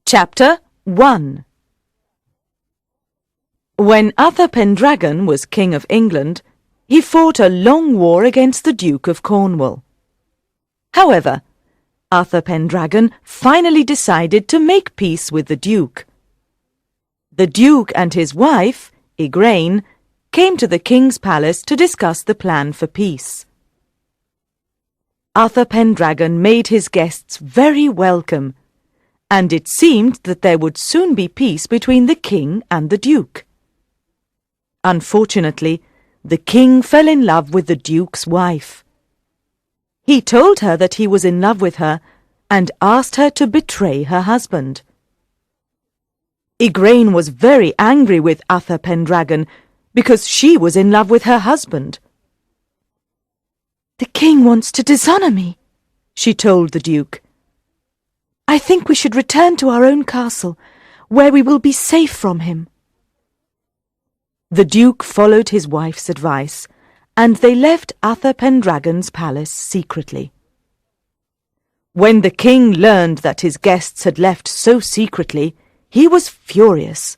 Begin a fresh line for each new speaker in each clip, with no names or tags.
Chapter 1. When Arthur Pendragon was King of England, he fought a long war against the Duke of Cornwall. However, Arthur Pendragon finally decided to make peace with the Duke. The Duke and his wife, Igraine, came to the King's palace to discuss the plan for peace. Arthur Pendragon made his guests very welcome, and it seemed that there would soon be peace between the King and the Duke. Unfortunately, the King fell in love with the Duke's wife. He told her that he was in love with her and asked her to betray her husband. Igraine was very angry with Arthur Pendragon because she was in love with her husband. "The King wants to dishonour me," she told the Duke. "I think we should return to our own castle, where we will be safe from him." The Duke followed his wife's advice, and they left Arthur Pendragon's palace secretly. When the King learned that his guests had left so secretly, he was furious.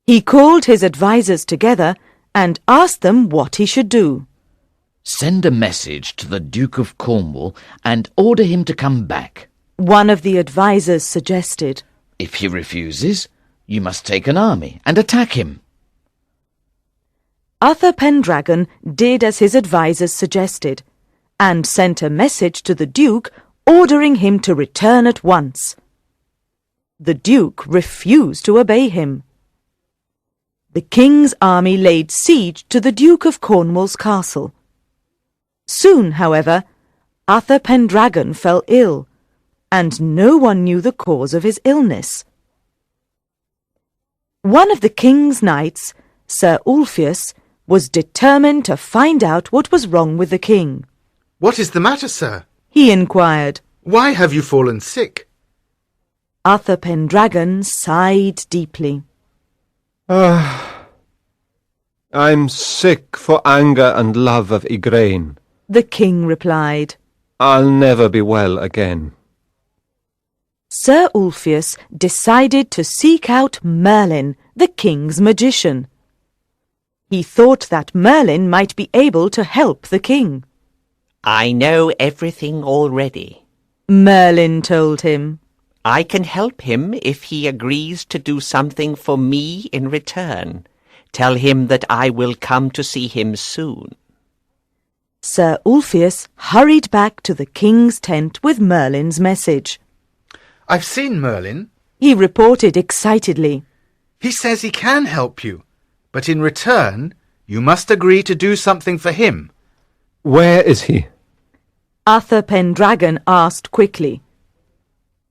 He called his advisers together and asked them what he should do.
"Send a message to the Duke of Cornwall and order him to come back,"
one of the advisers suggested.
"If he refuses, you must take an army and attack him."
Arthur Pendragon did as his advisers suggested, and sent a message to the Duke ordering him to return at once. The Duke refused to obey him. The King's army laid siege to the Duke of Cornwall's castle. Soon, however, Arthur Pendragon fell ill, and no one knew the cause of his illness. One of the King's knights, Sir Ulfius, was determined to find out what was wrong with the King.
"What is the matter, sir?"
he inquired.
"Why have you fallen sick?"
Arthur Pendragon sighed deeply.
I'm sick for anger and love of Igraine,"
the King replied.
"I'll never be well again."
Sir Ulfius decided to seek out Merlin, the King's magician. He thought that Merlin might be able to help the King.
"I know everything already,"
Merlin told him.
"I can help him if he agrees to do something for me in return. Tell him that I will come to see him soon."
Sir Ulfius hurried back to the King's tent with Merlin's message.
"I've seen Merlin,"
he reported excitedly.
"He says he can help you, but in return you must agree to do something for him."
"Where is he?"
Arthur Pendragon asked quickly.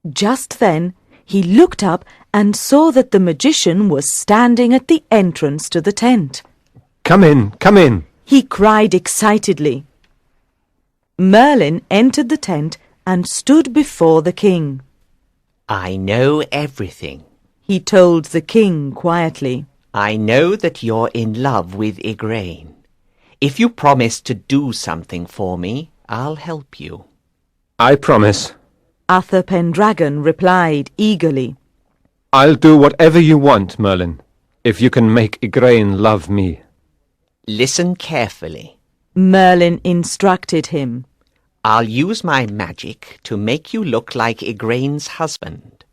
Just then he looked up and saw that the magician was standing at the entrance to the tent.
Come in,"
he cried excitedly. Merlin entered the tent and stood before the King.
"I know everything,"
he told the King quietly.
"I know that you're in love with Igraine. If you promise to do something for me, I'll help you."
"I promise."
Arthur Pendragon replied eagerly.
"I'll do whatever you want, Merlin, if you can make Igraine love me."
"Listen carefully,"
Merlin instructed him.
"I'll use my magic to make you look like Igraine's husband.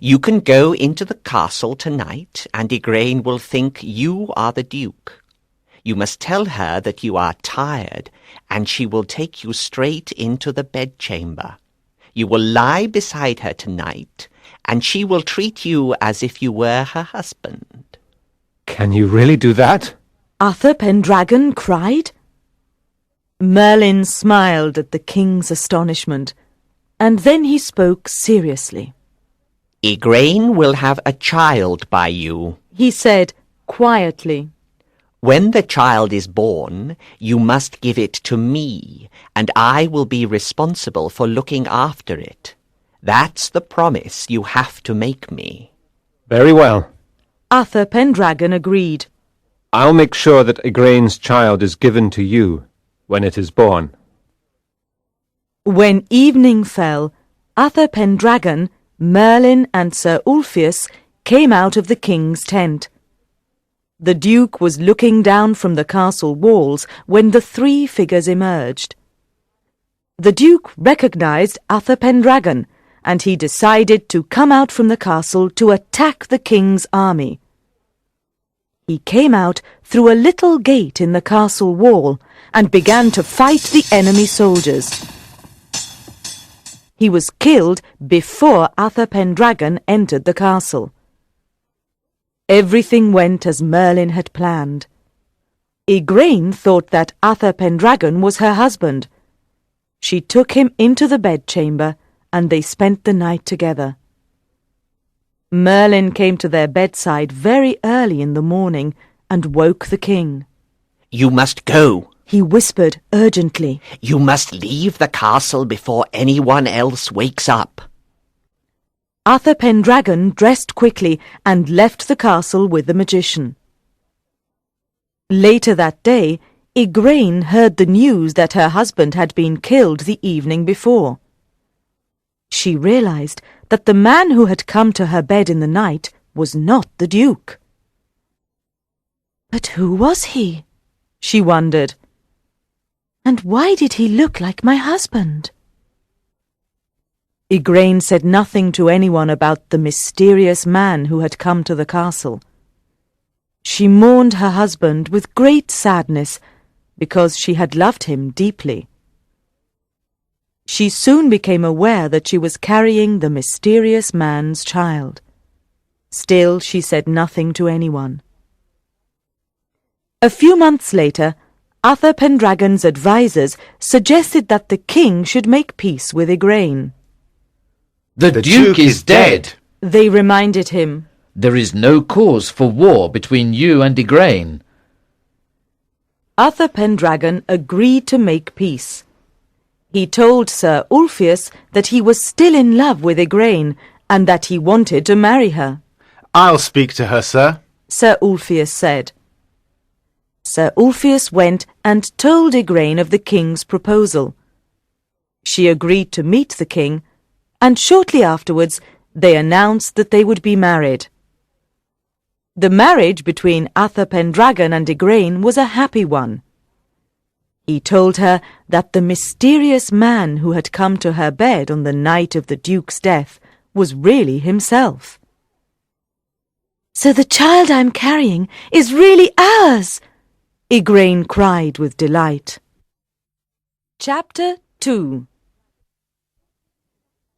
You can go into the castle tonight, and Igraine will think you are the Duke. You must tell her that you are tired, and she will take you straight into the bedchamber. You will lie beside her tonight, and she will treat you as if you were her husband."
"Can you really do that?"
Arthur Pendragon cried. Merlin smiled at the King's astonishment, and then he spoke seriously.
"Igraine will have a child by you,"
he said quietly.
"When the child is born, you must give it to me, and I will be responsible for looking after it. That's the promise you have to make me."
"Very well.
Arthur Pendragon agreed.
I'll make sure that Igraine's child is given to you when it is born."
When evening fell, Arthur Pendragon, Merlin and Sir Ulfius came out of the king's tent. The Duke was looking down from the castle walls when the three figures emerged. The Duke recognized Uther Pendragon, and he decided to come out from the castle to attack the king's army. He came out through a little gate in the castle wall and began to fight the enemy soldiers. He was killed before Uther Pendragon entered the castle. Everything went as Merlin had planned. Igraine thought that Uther Pendragon was her husband. She took him into the bedchamber, and they spent the night together. Merlin came to their bedside very early in the morning and woke the king.
You must go.
He whispered urgently.
You must leave the castle before anyone else wakes up.
Uther Pendragon dressed quickly and left the castle with the magician. Later that day, Igraine heard the news that her husband had been killed the evening before. She realized that the man who had come to her bed in the night was not the Duke. But who was he? She wondered. And why did he look like my husband? Igraine said nothing to anyone about the mysterious man who had come to the castle. She mourned her husband with great sadness because she had loved him deeply. She soon became aware that she was carrying the mysterious man's child. Still, she said nothing to anyone. A few months later, Uther Pendragon's advisers suggested that the king should make peace with Igraine.
The Duke is dead.
They reminded him.
There is no cause for war between you and Igraine.
Uther Pendragon agreed to make peace. He told Sir Ulfius that he was still in love with Igraine and that he wanted to marry her.
I'll speak to her, sir.
Sir Ulfius said. Sir Ulfius went and told Igraine of the king's proposal. She agreed to meet the king, and shortly afterwards they announced that they would be married. The marriage between Uther Pendragon and Igraine was a happy one. He told her that the mysterious man who had come to her bed on the night of the Duke's death was really himself. So the child I'm carrying is really ours! Igraine cried with delight. Chapter 2.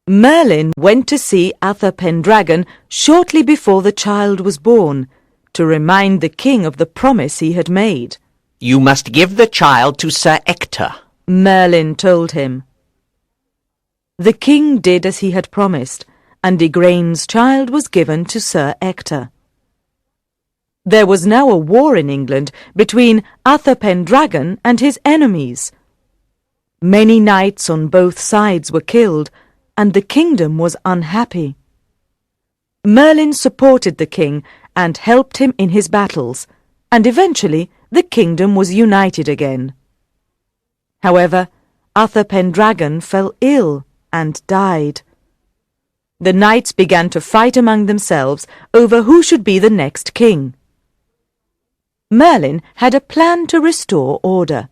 Merlin went to see Uther Pendragon shortly before the child was born, to remind the king of the promise he had made.
You must give the child to Sir Ector,
Merlin told him. The king did as he had promised, and Igraine's child was given to Sir Ector. There was now a war in England between Uther Pendragon and his enemies. Many knights on both sides were killed, and the kingdom was unhappy. Merlin supported the king and helped him in his battles, and eventually the kingdom was united again. However, Uther Pendragon fell ill and died. The knights began to fight among themselves over who should be the next king. Merlin had a plan to restore order.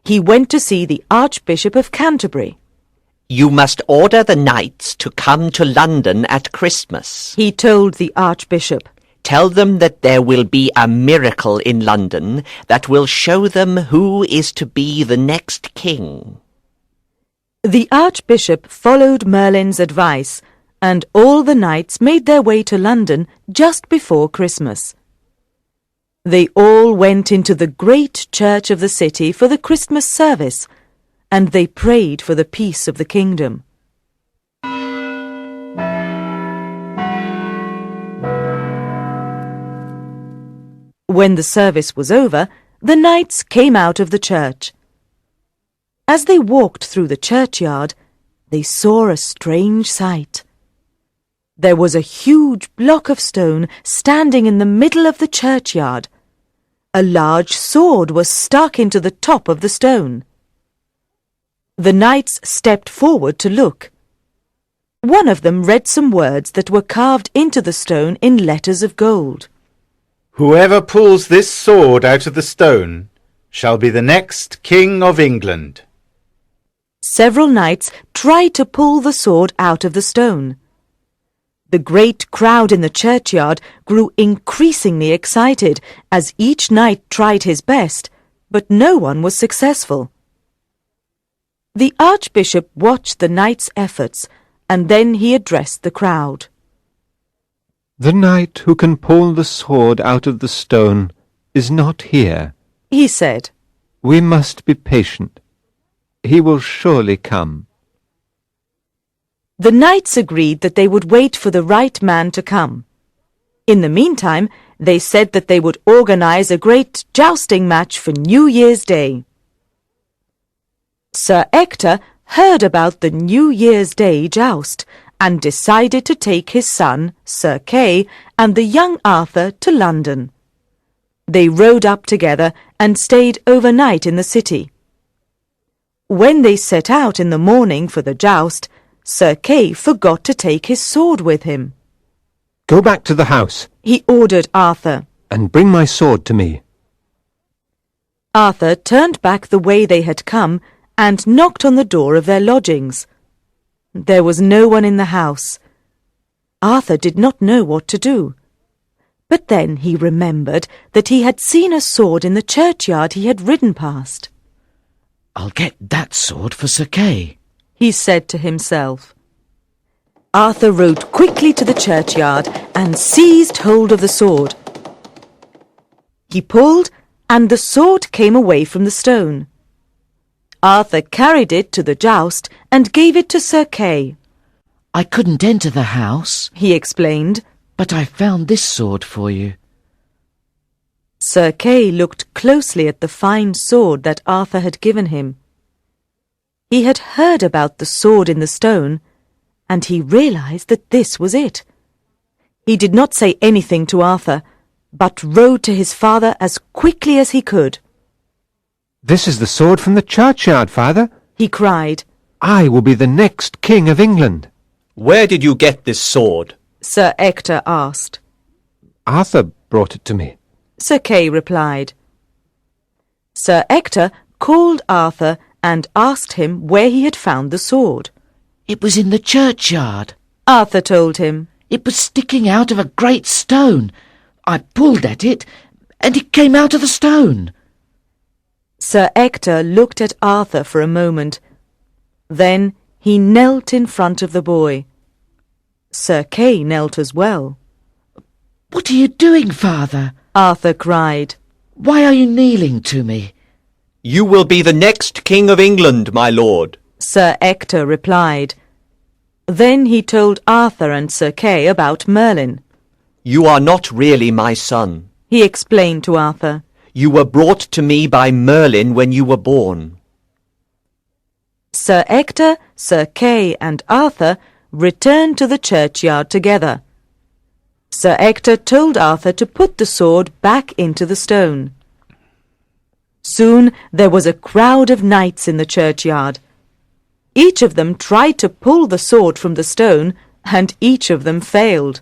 He went to see the Archbishop of Canterbury.
You must order the knights to come to London at Christmas.
He told the Archbishop.
Tell them that there will be a miracle in London that will show them who is to be the next king.
The Archbishop followed Merlin's advice, and all the knights made their way to London just before Christmas. They all went into the great church of the city for the Christmas service, and they prayed for the peace of the kingdom. When the service was over, the knights came out of the church. As they walked through the churchyard, they saw a strange sight. There was a huge block of stone standing in the middle of the churchyard. A large sword was stuck into the top of the stone. The knights stepped forward to look. One of them read some words that were carved into the stone in letters of gold.
Whoever pulls this sword out of the stone shall be the next King of England.
Several knights tried to pull the sword out of the stone. The great crowd in the churchyard grew increasingly excited as each knight tried his best, but no one was successful. The Archbishop watched the knights' efforts, and then he addressed the crowd.
The knight who can pull the sword out of the stone is not here,
he said.
We must be patient. He will surely come.
The knights agreed that they would wait for the right man to come. In the meantime, they said that they would organize a great jousting match for New Year's Day. Sir Ector heard about the New Year's Day joust and decided to take his son, Sir Kay, and the young Arthur to London. They rode up together and stayed overnight in the city. When they set out in the morning for the joust, Sir Kay forgot to take his sword with him.
Go back to the house,
he ordered Arthur.
and bring my sword to me.
Arthur turned back the way they had come and knocked on the door of their lodgings. There was no one in the house. Arthur did not know what to do. But then he remembered that he had seen a sword in the churchyard he had ridden past.
I'll get that sword for Sir Kay,
he said to himself. Arthur rode quickly to the churchyard and seized hold of the sword. He pulled, and the sword came away from the stone. Arthur carried it to the joust and gave it to Sir Kay.
I couldn't enter the house,
He explained.
but I found this sword for you.
Sir Kay looked closely at the fine sword that Arthur had given him. He had heard about the sword in the stone, and he realized that this was it. He did not say anything to Arthur, but rode to his father as quickly as he could.
This is the sword from the churchyard, father.
He cried.
I will be the next King of England.
Where did you get this sword?
Sir Ector asked.
Arthur brought it to me.
Sir Kay replied. Sir Ector called Arthur and asked him where he had found the sword.
It was in the churchyard.
Arthur told him.
It was sticking out of a great stone. I pulled at it, and it came out of the stone.
Sir Ector looked at Arthur for a moment. Then he knelt in front of the boy. Sir Kay knelt as well.
What are you doing, father?
Arthur cried.
Why are you kneeling to me?
You will be the next King of England, my lord.
Sir Ector replied. Then he told Arthur and Sir Kay about Merlin.
You are not really my son.
He explained to Arthur.
You were brought to me by Merlin when you were born.
Sir Ector, Sir Kay, and Arthur returned to the churchyard together. Sir Ector told Arthur to put the sword back into the stone. Soon there was a crowd of knights in the churchyard. Each of them tried to pull the sword from the stone, and each of them failed.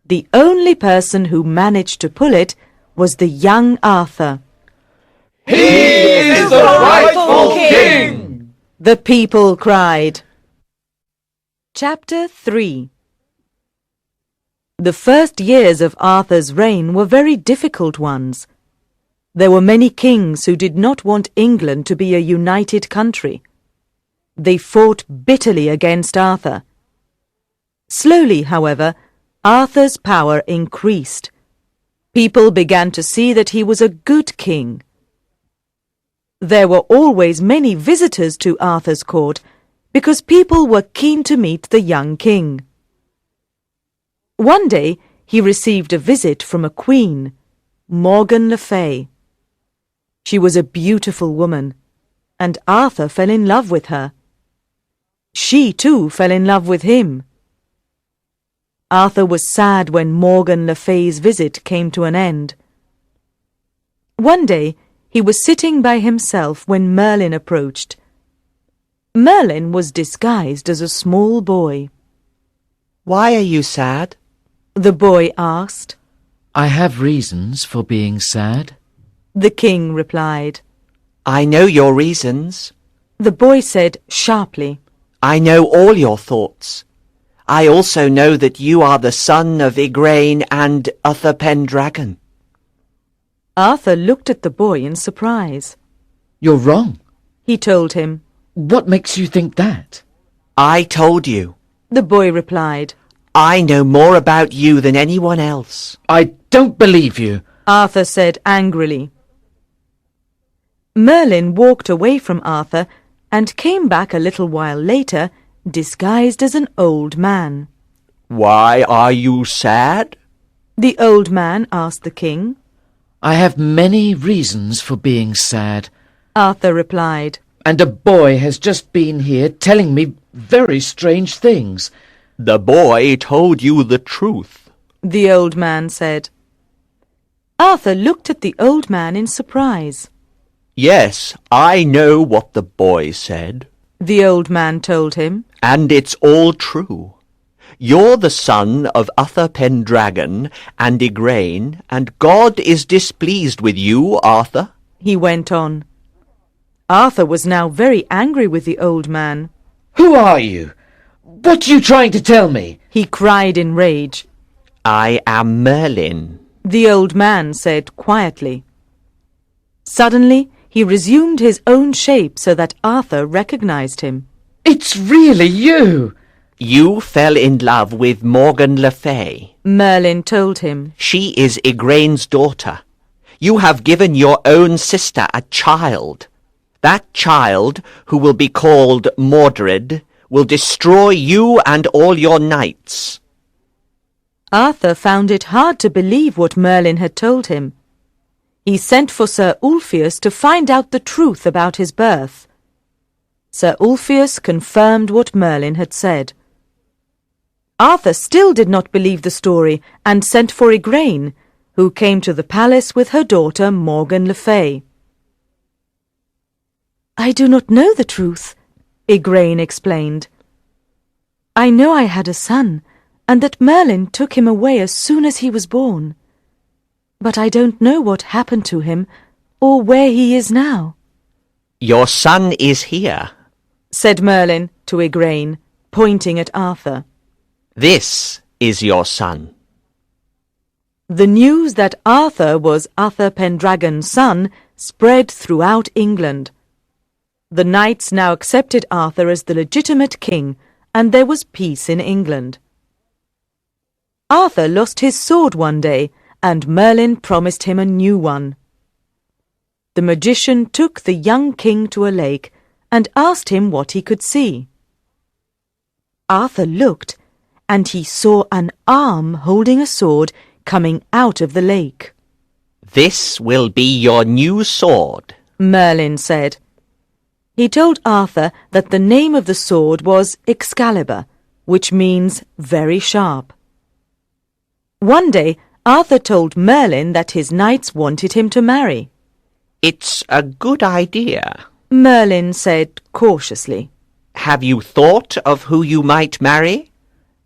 The only person who managed to pull it was the young Arthur.
He is the rightful king!
The people cried. Chapter 3. The first years of Arthur's reign were very difficult ones. There were many kings who did not want England to be a united country. They fought bitterly against Arthur. Slowly, however, Arthur's power increased. People began to see that he was a good king. There were always many visitors to Arthur's court because people were keen to meet the young king. One day he received a visit from a queen, Morgan le Fay. She was a beautiful woman, and Arthur fell in love with her. She too fell in love with him. Arthur was sad when Morgan le Fay's visit came to an end. One day he was sitting by himself when Merlin approached. Merlin was disguised as a small boy.
Why are you sad?
The boy asked.
I have reasons for being sad.
The king replied.
I know your reasons.
The boy said sharply.
I know all your thoughts. I also know that you are the son of Igraine and Uther Pendragon.
Arthur looked at the boy in surprise.
You're wrong.
He told him.
What makes you think that?
I told you.
The boy replied.
I know more about you than anyone else.
I don't believe you.
Arthur said angrily. Merlin walked away from Arthur and came back a little while later, disguised as an old man.
Why are you sad?
The old man asked the king.
I have many reasons for being sad.
Arthur replied.
And a boy has just been here telling me very strange things.
The boy told you the truth.
The old man said. Arthur looked at the old man in surprise.
Yes, I know what the boy said.
The old man told him.
And it's all true. You're the son of Uther Pendragon and Igraine, and God is displeased with you, Arthur.
He went on. Arthur was now very angry with the old man.
Who are you? What are you trying to tell me?
He cried in rage.
I am Merlin.
The old man said quietly. Suddenly, he resumed his own shape so that Arthur recognized him.
It's really you!
You fell in love with Morgan Le Fay.
Merlin told him.
She is Igraine's daughter. You have given your own sister a child. That child, who will be called Mordred, will destroy you and all your knights.
Arthur found it hard to believe what Merlin had told him. He sent for Sir Ulfius to find out the truth about his birth. Sir Ulfius confirmed what Merlin had said. Arthur still did not believe the story and sent for Igraine, who came to the palace with her daughter Morgan Le Fay. I do not know the truth, Igraine explained. I know I had a son, and that Merlin took him away as soon as he was born. But I don't know what happened to him, or where he is now.
Your son is here,
said Merlin to Igraine, pointing at Arthur.
This is your son.
The news that Arthur was Uther Pendragon's son spread throughout England. The knights now accepted Arthur as the legitimate king, and there was peace in England. Arthur lost his sword one day, and Merlin promised him a new one. The magician took the young king to a lake and asked him what he could see. Arthur looked, and he saw an arm holding a sword coming out of the lake.
This will be your new sword,
Merlin said. He told Arthur that the name of the sword was Excalibur, which means very sharp. One day, Arthur told Merlin that his knights wanted him to marry.
It's a good idea,
Merlin said cautiously.
Have you thought of who you might marry?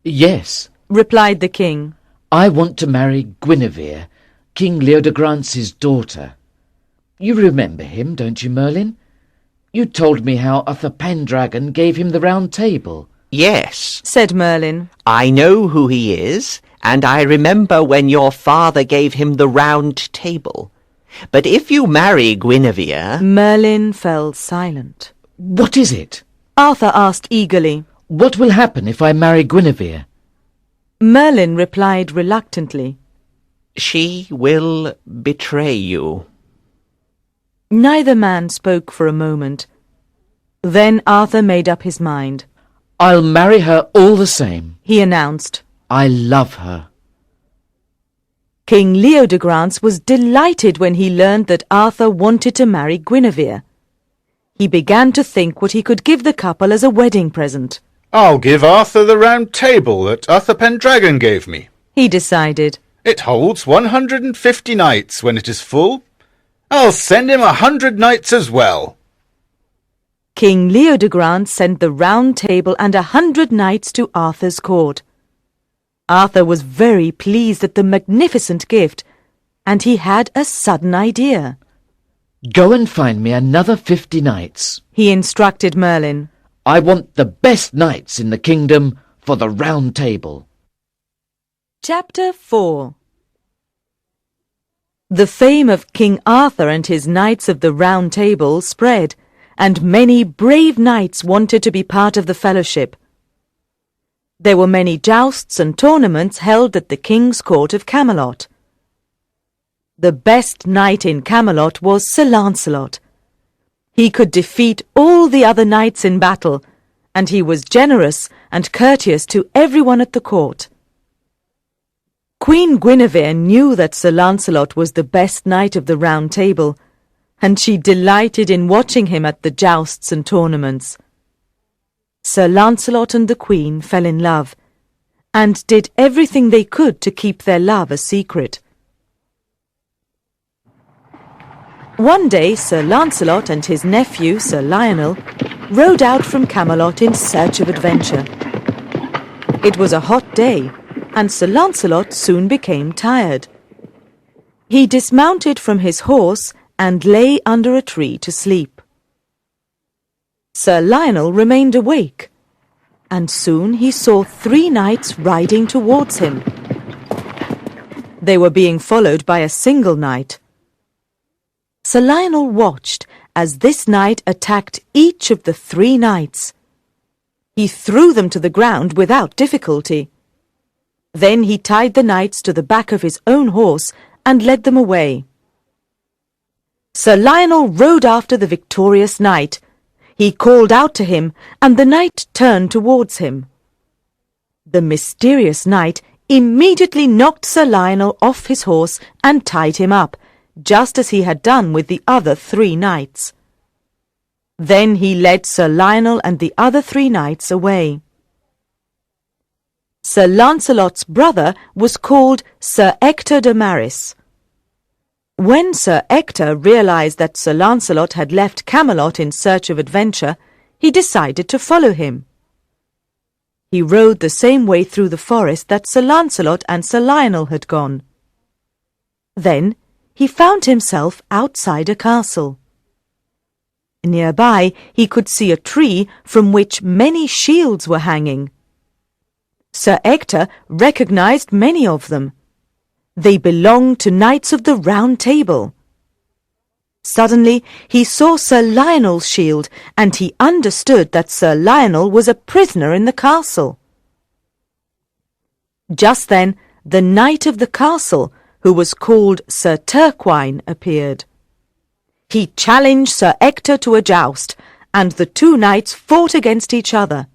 Yes,
replied the king.
I want to marry Guinevere, King Leodogrance's daughter. You remember him, don't you, Merlin? You told me how Uther Pendragon gave him the round table.
Yes,
said Merlin.
I know who he is, and I remember when your father gave him the round table. But if you marry Guinevere...
Merlin fell silent.
What is it?
Arthur asked eagerly.
What will happen if I marry Guinevere?
Merlin replied reluctantly.
She will betray you.
Neither man spoke for a moment. Then Arthur made up his mind.
I'll marry her all the same,
he announced.
I love her.
King Leodegrance was delighted when he learned that Arthur wanted to marry Guinevere. He began to think what he could give the couple as a wedding present.
I'll give Arthur the round table that Uther Pendragon gave me,
he decided.
It holds 150 knights when it is full. I'll send him 100 knights as well.
King Leodegrance sent the Round Table and 100 knights to Arthur's court. Arthur was very pleased at the magnificent gift, and he had a sudden idea.
Go and find me another 50 knights.
He instructed Merlin.
I want the best knights in the kingdom for the Round Table.
Chapter 4. The fame of King Arthur and his Knights of the Round Table spread, and many brave knights wanted to be part of the fellowship. There were many jousts and tournaments held at the king's court of Camelot. The best knight in Camelot was Sir Lancelot. He could defeat all the other knights in battle, and he was generous and courteous to everyone at the court. Queen Guinevere knew that Sir Lancelot was the best knight of the Round Table, and she delighted in watching him at the jousts and tournaments. Sir Lancelot and the Queen fell in love, and did everything they could to keep their love a secret. One day Sir Lancelot and his nephew Sir Lionel rode out from Camelot in search of adventure. It was a hot day, and Sir Lancelot soon became tired. He dismounted from his horse and lay under a tree to sleep. Sir Lionel remained awake, and soon he saw 3 knights riding towards him. They were being followed by a single knight. Sir Lionel watched as this knight attacked each of the 3 knights. He threw them to the ground without difficulty. Then he tied the knights to the back of his own horse and led them away. Sir Lionel rode after the victorious knight. He called out to him, and the knight turned towards him. The mysterious knight immediately knocked Sir Lionel off his horse and tied him up, just as he had done with the other 3 knights. Then he led Sir Lionel and the other 3 knights away. Sir Lancelot's brother was called Sir Ector de Maris. When Sir Ector realized that Sir Lancelot had left Camelot in search of adventure, he decided to follow him. He rode the same way through the forest that Sir Lancelot and Sir Lionel had gone. Then he found himself outside a castle. Nearby he could see a tree from which many shields were hanging. Sir Ector recognized many of them. They belonged to Knights of the Round Table. Suddenly he saw Sir Lionel's shield, and he understood that Sir Lionel was a prisoner in the castle. Just then the knight of the castle, who was called Sir Turquine, appeared. He challenged Sir Ector to a joust, and the 2 knights fought against each other.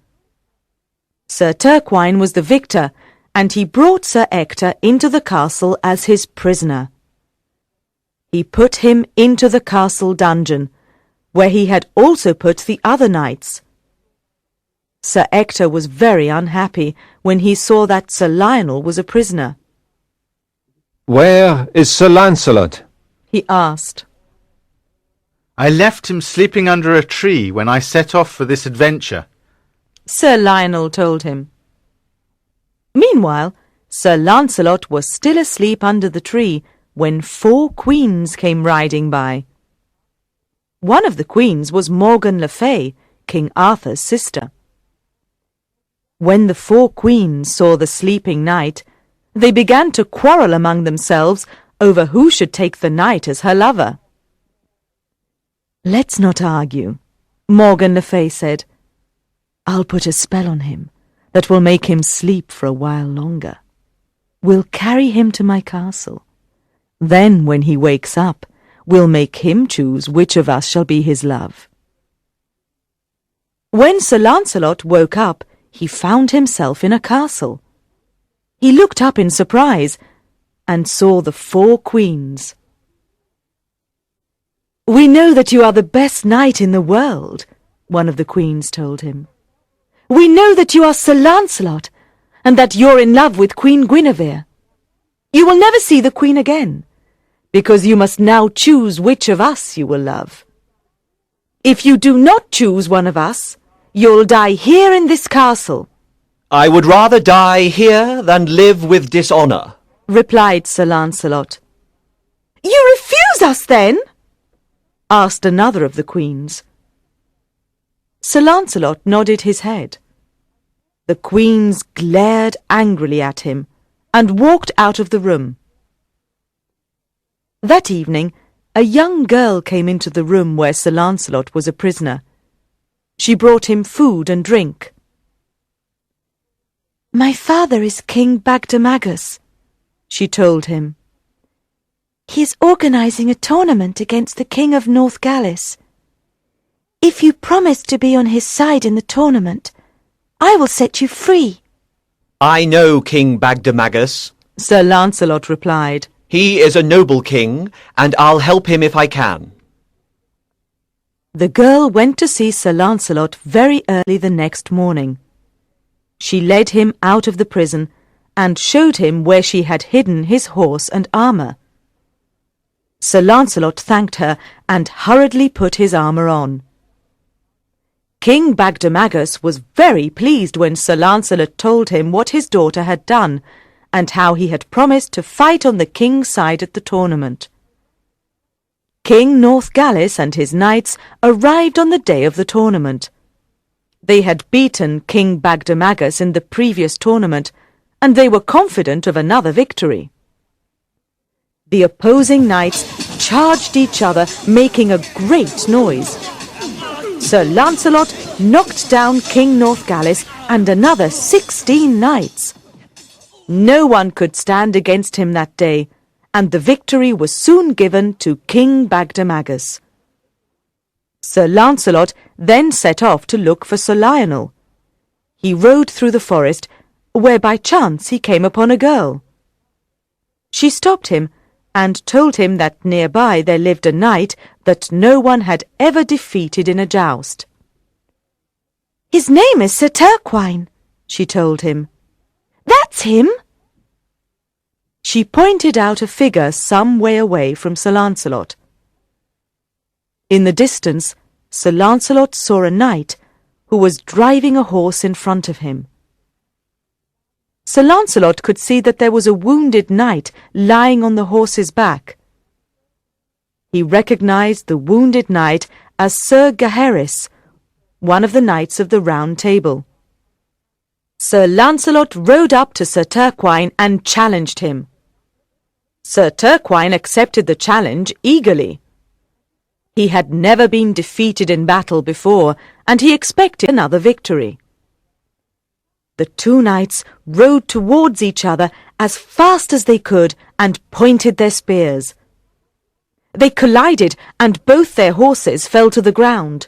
Sir Turquine was the victor, and he brought Sir Ector into the castle as his prisoner. He put him into the castle dungeon, where he had also put the other knights. Sir Ector was very unhappy when he saw that Sir Lionel was a prisoner.
"Where is Sir Lancelot?"
he asked.
I left him sleeping under a tree when I set off for this adventure.
Sir Lionel told him. Meanwhile, Sir Lancelot was still asleep under the tree when 4 queens came riding by. One of the queens was Morgan le Fay, King Arthur's sister. When the 4 queens saw the sleeping knight, they began to quarrel among themselves over who should take the knight as her lover. "Let's not argue," Morgan le Fay said. "I'll put a spell on him that will make him sleep for a while longer. We'll carry him to my castle. Then, when he wakes up, we'll make him choose which of us shall be his love." When Sir Lancelot woke up, he found himself in a castle. He looked up in surprise and saw the 4 queens. "We know that you are the best knight in the world," one of the queens told him. "We know that you are Sir Lancelot, and that you're in love with Queen Guinevere. You will never see the Queen again, because you must now choose which of us you will love. If you do not choose one of us, you'll die here in this castle,
I would rather die here than live with dishonour.
replied Sir Lancelot. You refuse us, then? asked another of the queens. Sir Lancelot nodded his head. The queens glared angrily at him and walked out of the room. That evening, a young girl came into the room where Sir Lancelot was a prisoner. She brought him food and drink. My father is King Bagdemagus, she told him. He is organising a tournament against the King of North Gallis. If you promise to be on his side in the tournament, I will set you free.
I know King Bagdemagus.
Sir Lancelot replied.
He is a noble king, and I'll help him if I can.
The girl went to see Sir Lancelot very early the next morning. She led him out of the prison and showed him where she had hidden his horse and armour. Sir Lancelot thanked her and hurriedly put his armour on. King Bagdemagus was very pleased when Sir Lancelot told him what his daughter had done and how he had promised to fight on the king's side at the tournament. King Northgalis and his knights arrived on the day of the tournament. They had beaten King Bagdemagus in the previous tournament, and they were confident of another victory. The opposing knights charged each other, making a great noise. Sir Lancelot knocked down King Northgalis and another 16 knights. No one could stand against him that day, and the victory was soon given to King Bagdemagus. Sir Lancelot then set off to look for Sir Lionel. He rode through the forest, where by chance he came upon a girl. She stopped him and told him that nearby there lived a knight that no one had ever defeated in a joust. His name is Sir Turquine, she told him. That's him! She pointed out a figure some way away from Sir Lancelot. In the distance, Sir Lancelot saw a knight who was driving a horse in front of him. Sir Lancelot could see that there was a wounded knight lying on the horse's back. He recognized the wounded knight as Sir Gaheris, one of the knights of the Round Table. Sir Lancelot rode up to Sir Turquine and challenged him. Sir Turquine accepted the challenge eagerly. He had never been defeated in battle before, and he expected another victory. The two knights rode towards each other as fast as they could and pointed their spears. They collided, and both their horses fell to the ground.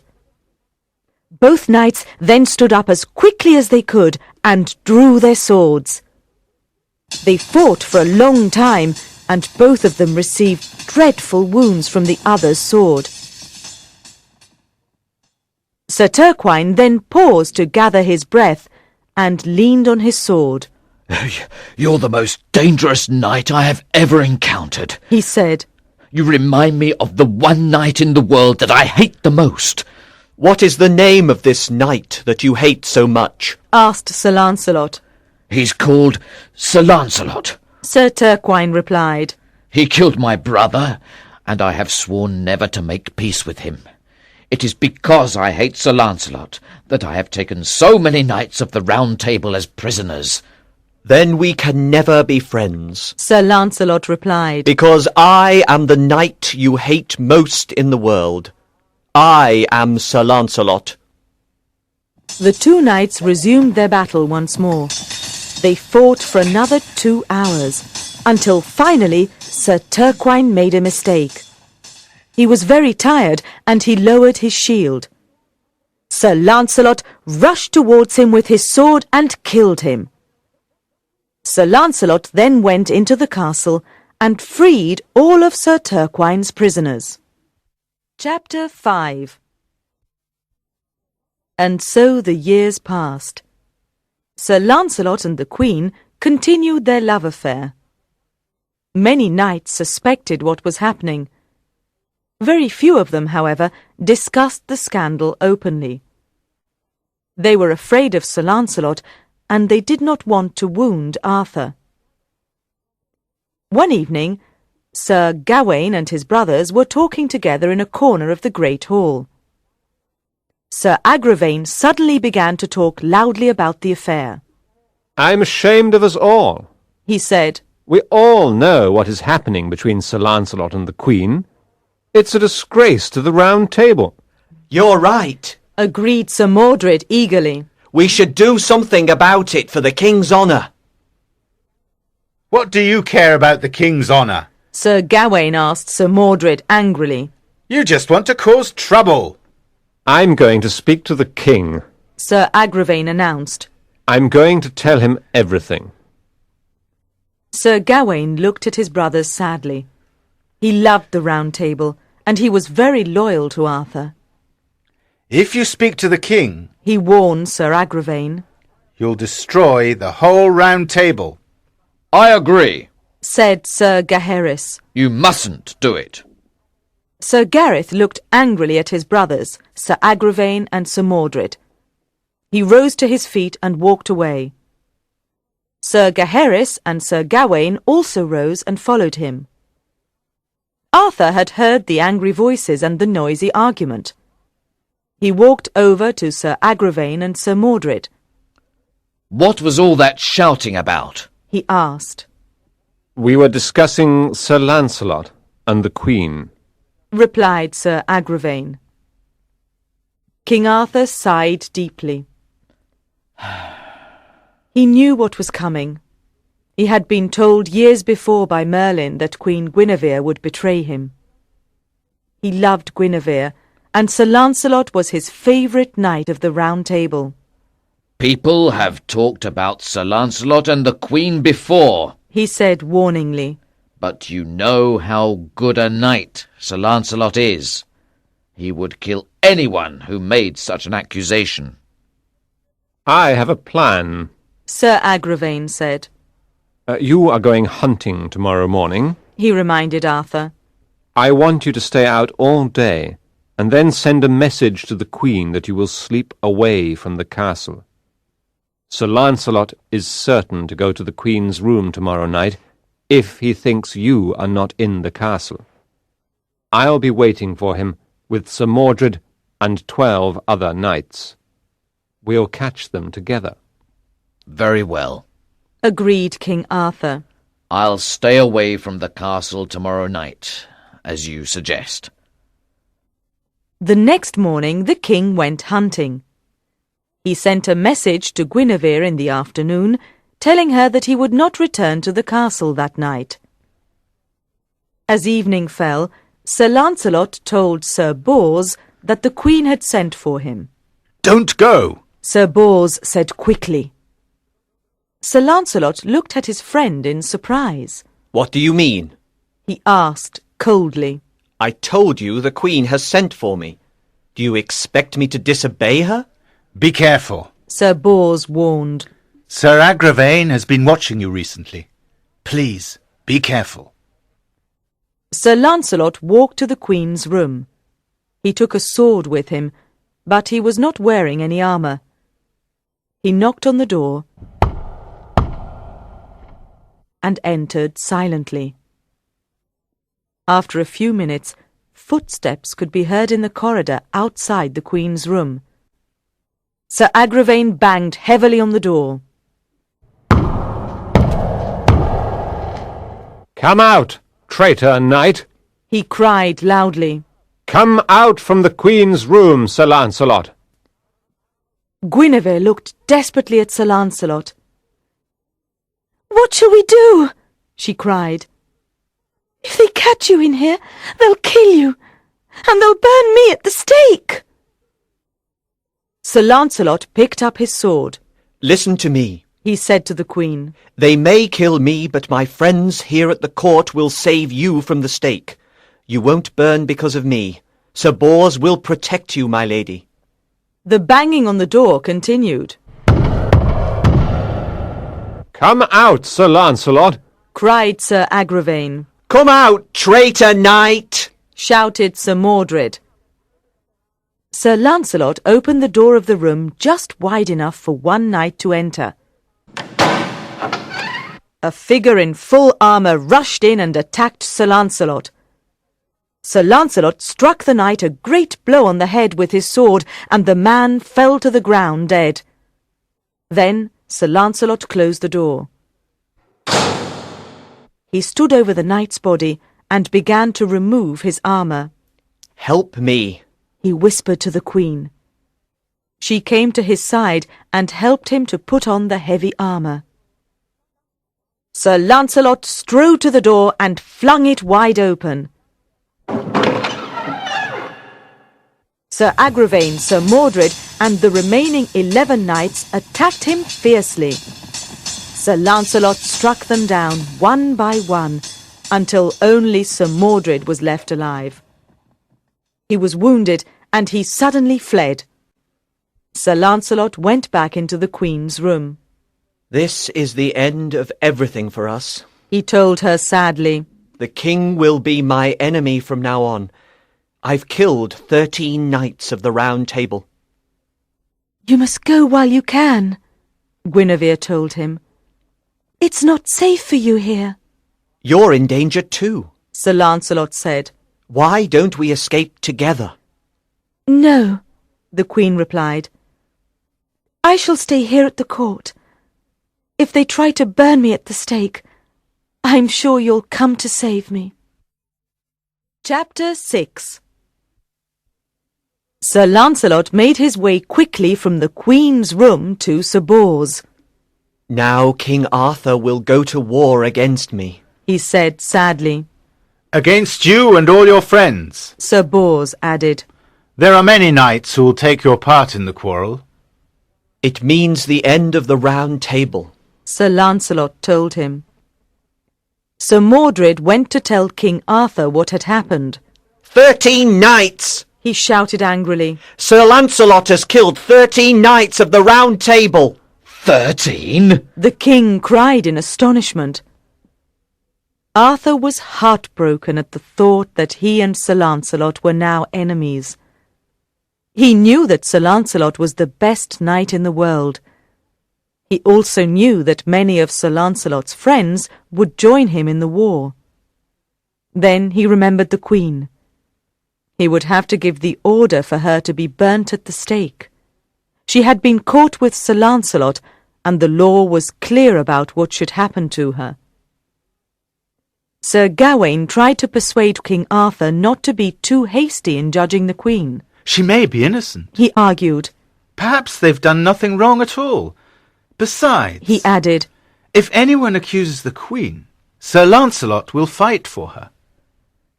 Both knights then stood up as quickly as they could and drew their swords. They fought for a long time, and both of them received dreadful wounds from the other's sword. Sir Turquine then paused to gather his breath and leaned on his sword.
You're the most dangerous knight I have ever encountered,
he said.
You remind me of the one knight in the world that I hate the most.
What is the name of this knight that you hate so much?
Asked Sir Lancelot.
He's called Sir Lancelot.
Sir Turquine replied.
He killed my brother, and I have sworn never to make peace with him. It is because I hate Sir Lancelot that I have taken so many knights of the Round Table as prisoners.
Then we can never be friends,
Sir Lancelot replied.
because I am the knight you hate most in the world. I am Sir Lancelot.
The two knights resumed their battle once more. They fought for another 2 hours, until finally Sir Turquine made a mistake. He was very tired, and he lowered his shield. Sir Lancelot rushed towards him with his sword and killed him. Sir Lancelot then went into the castle and freed all of Sir Turquine's prisoners. Chapter 5. And so the years passed. Sir Lancelot and the Queen continued their love affair. Many knights suspected what was happening. Very few of them, however, discussed the scandal openly. They were afraid of Sir Lancelot, and they did not want to wound Arthur. One evening, Sir Gawain and his brothers were talking together in a corner of the great hall. Sir Agravain suddenly began to talk loudly about the affair.
"I'm ashamed of us all,"
He said.
"We all know what is happening between Sir Lancelot and the Queen. It's a disgrace to the Round Table."
You're right.
Agreed Sir Mordred eagerly.
We should do something about it for the king's honour.
What do you care about the king's honour?
Sir Gawain asked Sir Mordred angrily.
You just want to cause trouble.
"I'm going to speak to the king.
Sir Agravain announced.
I'm going to tell him everything."
Sir Gawain looked at his brothers sadly. He loved the Round Table, and he was very loyal to Arthur.
If you speak to the king,
He warned Sir Agravain.
you'll destroy the whole Round Table.
I agree.
Said Sir Gaheris.
You mustn't do it.
Sir Gareth looked angrily at his brothers, Sir Agravain and Sir Mordred. He rose to his feet and walked away. Sir Gaheris and Sir Gawain also rose and followed him. Arthur had heard the angry voices and the noisy argument. He walked over to Sir Agravain and Sir Mordred.
What was all that shouting about?
He asked.
"We were discussing Sir Lancelot and the Queen."
Replied Sir Agravain. King Arthur sighed deeply. He knew what was coming. He had been told years before by Merlin that Queen Guinevere would betray him. He loved Guinevere, and Sir Lancelot was his favourite knight of the Round Table.
People have talked about Sir Lancelot and the Queen before,
He said warningly.
but you know how good a knight Sir Lancelot is. He would kill anyone who made such an accusation.
"I have a plan.
Sir Agravain said.
You are going hunting tomorrow morning.
He reminded Arthur.
I want you to stay out all day, and then send a message to the Queen that you will sleep away from the castle. Sir Lancelot is certain to go to the Queen's room tomorrow night, if he thinks you are not in the castle. I'll be waiting for him with Sir Mordred and 12 other knights. We'll catch them together."
Very well.
Agreed King Arthur.
I'll stay away from the castle tomorrow night, as you suggest.
The next morning the king went hunting. He sent a message to Guinevere in the afternoon, telling her that he would not return to the castle that night. As evening fell, Sir Lancelot told Sir Bors that the Queen had sent for him.
Don't go.
Sir Bors said quickly. Sir Lancelot looked at his friend in surprise.
What do you mean?
He asked coldly.
I told you the Queen has sent for me. Do you expect me to disobey her?
Be careful.
Sir Bors warned.
Sir Agravain has been watching you recently. Please, be careful.
Sir Lancelot walked to the Queen's room. He took a sword with him, but he was not wearing any armour. He knocked on the door and entered silently. After a few minutes, footsteps could be heard in the corridor outside the Queen's room. Sir Agravain banged heavily on the door.
"Come out, traitor knight!
He cried loudly.
Come out from the Queen's room, Sir Lancelot!"
Guinevere looked desperately at Sir Lancelot. "What shall we do?" she cried. "If they catch you in here, they'll kill you, and they'll burn me at the stake." Sir Lancelot picked up his sword.
Listen to me.
He said to the Queen.
They may kill me, but my friends here at the court will save you from the stake. You won't burn because of me. Sir Bors will protect you, my lady.
The banging on the door continued.
"Come out, Sir Lancelot!"
Cried Sir Agravain.
Come out, traitor knight!
Shouted Sir Mordred. Sir Lancelot opened the door of the room just wide enough for one knight to enter. A figure in full armour rushed in and attacked Sir Lancelot. Sir Lancelot struck the knight a great blow on the head with his sword, and the man fell to the ground dead. Then Sir Lancelot closed the door. He stood over the knight's body and began to remove his armour.
Help me,
he whispered to the Queen. She came to his side and helped him to put on the heavy armour. Sir Lancelot strode to the door and flung it wide open. Sir Agravaine, Sir Mordred, and the remaining 11 knights attacked him fiercely. Sir Lancelot struck them down one by one, until only Sir Mordred was left alive. He was wounded, and he suddenly fled. Sir Lancelot went back into the Queen's room.
"This is the end of everything for us,"
he told her sadly.
"The king will be my enemy from now on. I've killed 13 knights of the Round Table."
"You must go while you can," Guinevere told him. "It's not safe for you here."
"You're in danger too,"
Sir Lancelot said.
"Why don't we escape together?"
"No," the Queen replied. "I shall stay here at the court. If they try to burn me at the stake, I'm sure you'll come to save me." Chapter 6. Sir Lancelot made his way quickly from the Queen's room to Sir Bors.
"Now King Arthur will go to war against me,"
he said sadly.
Against you and all your friends.
Sir Bors added.
There are many knights who will take your part in the quarrel.
"It means the end of the Round Table,"
Sir Lancelot told him. Sir Mordred went to tell King Arthur what had happened.
13 knights!
He shouted angrily.
"Sir Lancelot has killed 13 knights of the Round Table!"
13?
The king cried in astonishment. Arthur was heartbroken at the thought that he and Sir Lancelot were now enemies. He knew that Sir Lancelot was the best knight in the world. He also knew that many of Sir Lancelot's friends would join him in the war. Then he remembered the Queen. He would have to give the order for her to be burnt at the stake. She had been caught with Sir Lancelot, and the law was clear about what should happen to her. Sir Gawain tried to persuade King Arthur not to be too hasty in judging the Queen.
She may be innocent.
He argued.
Perhaps they've done nothing wrong at all. Besides,
He added,
if anyone accuses the Queen, Sir Lancelot will fight for her.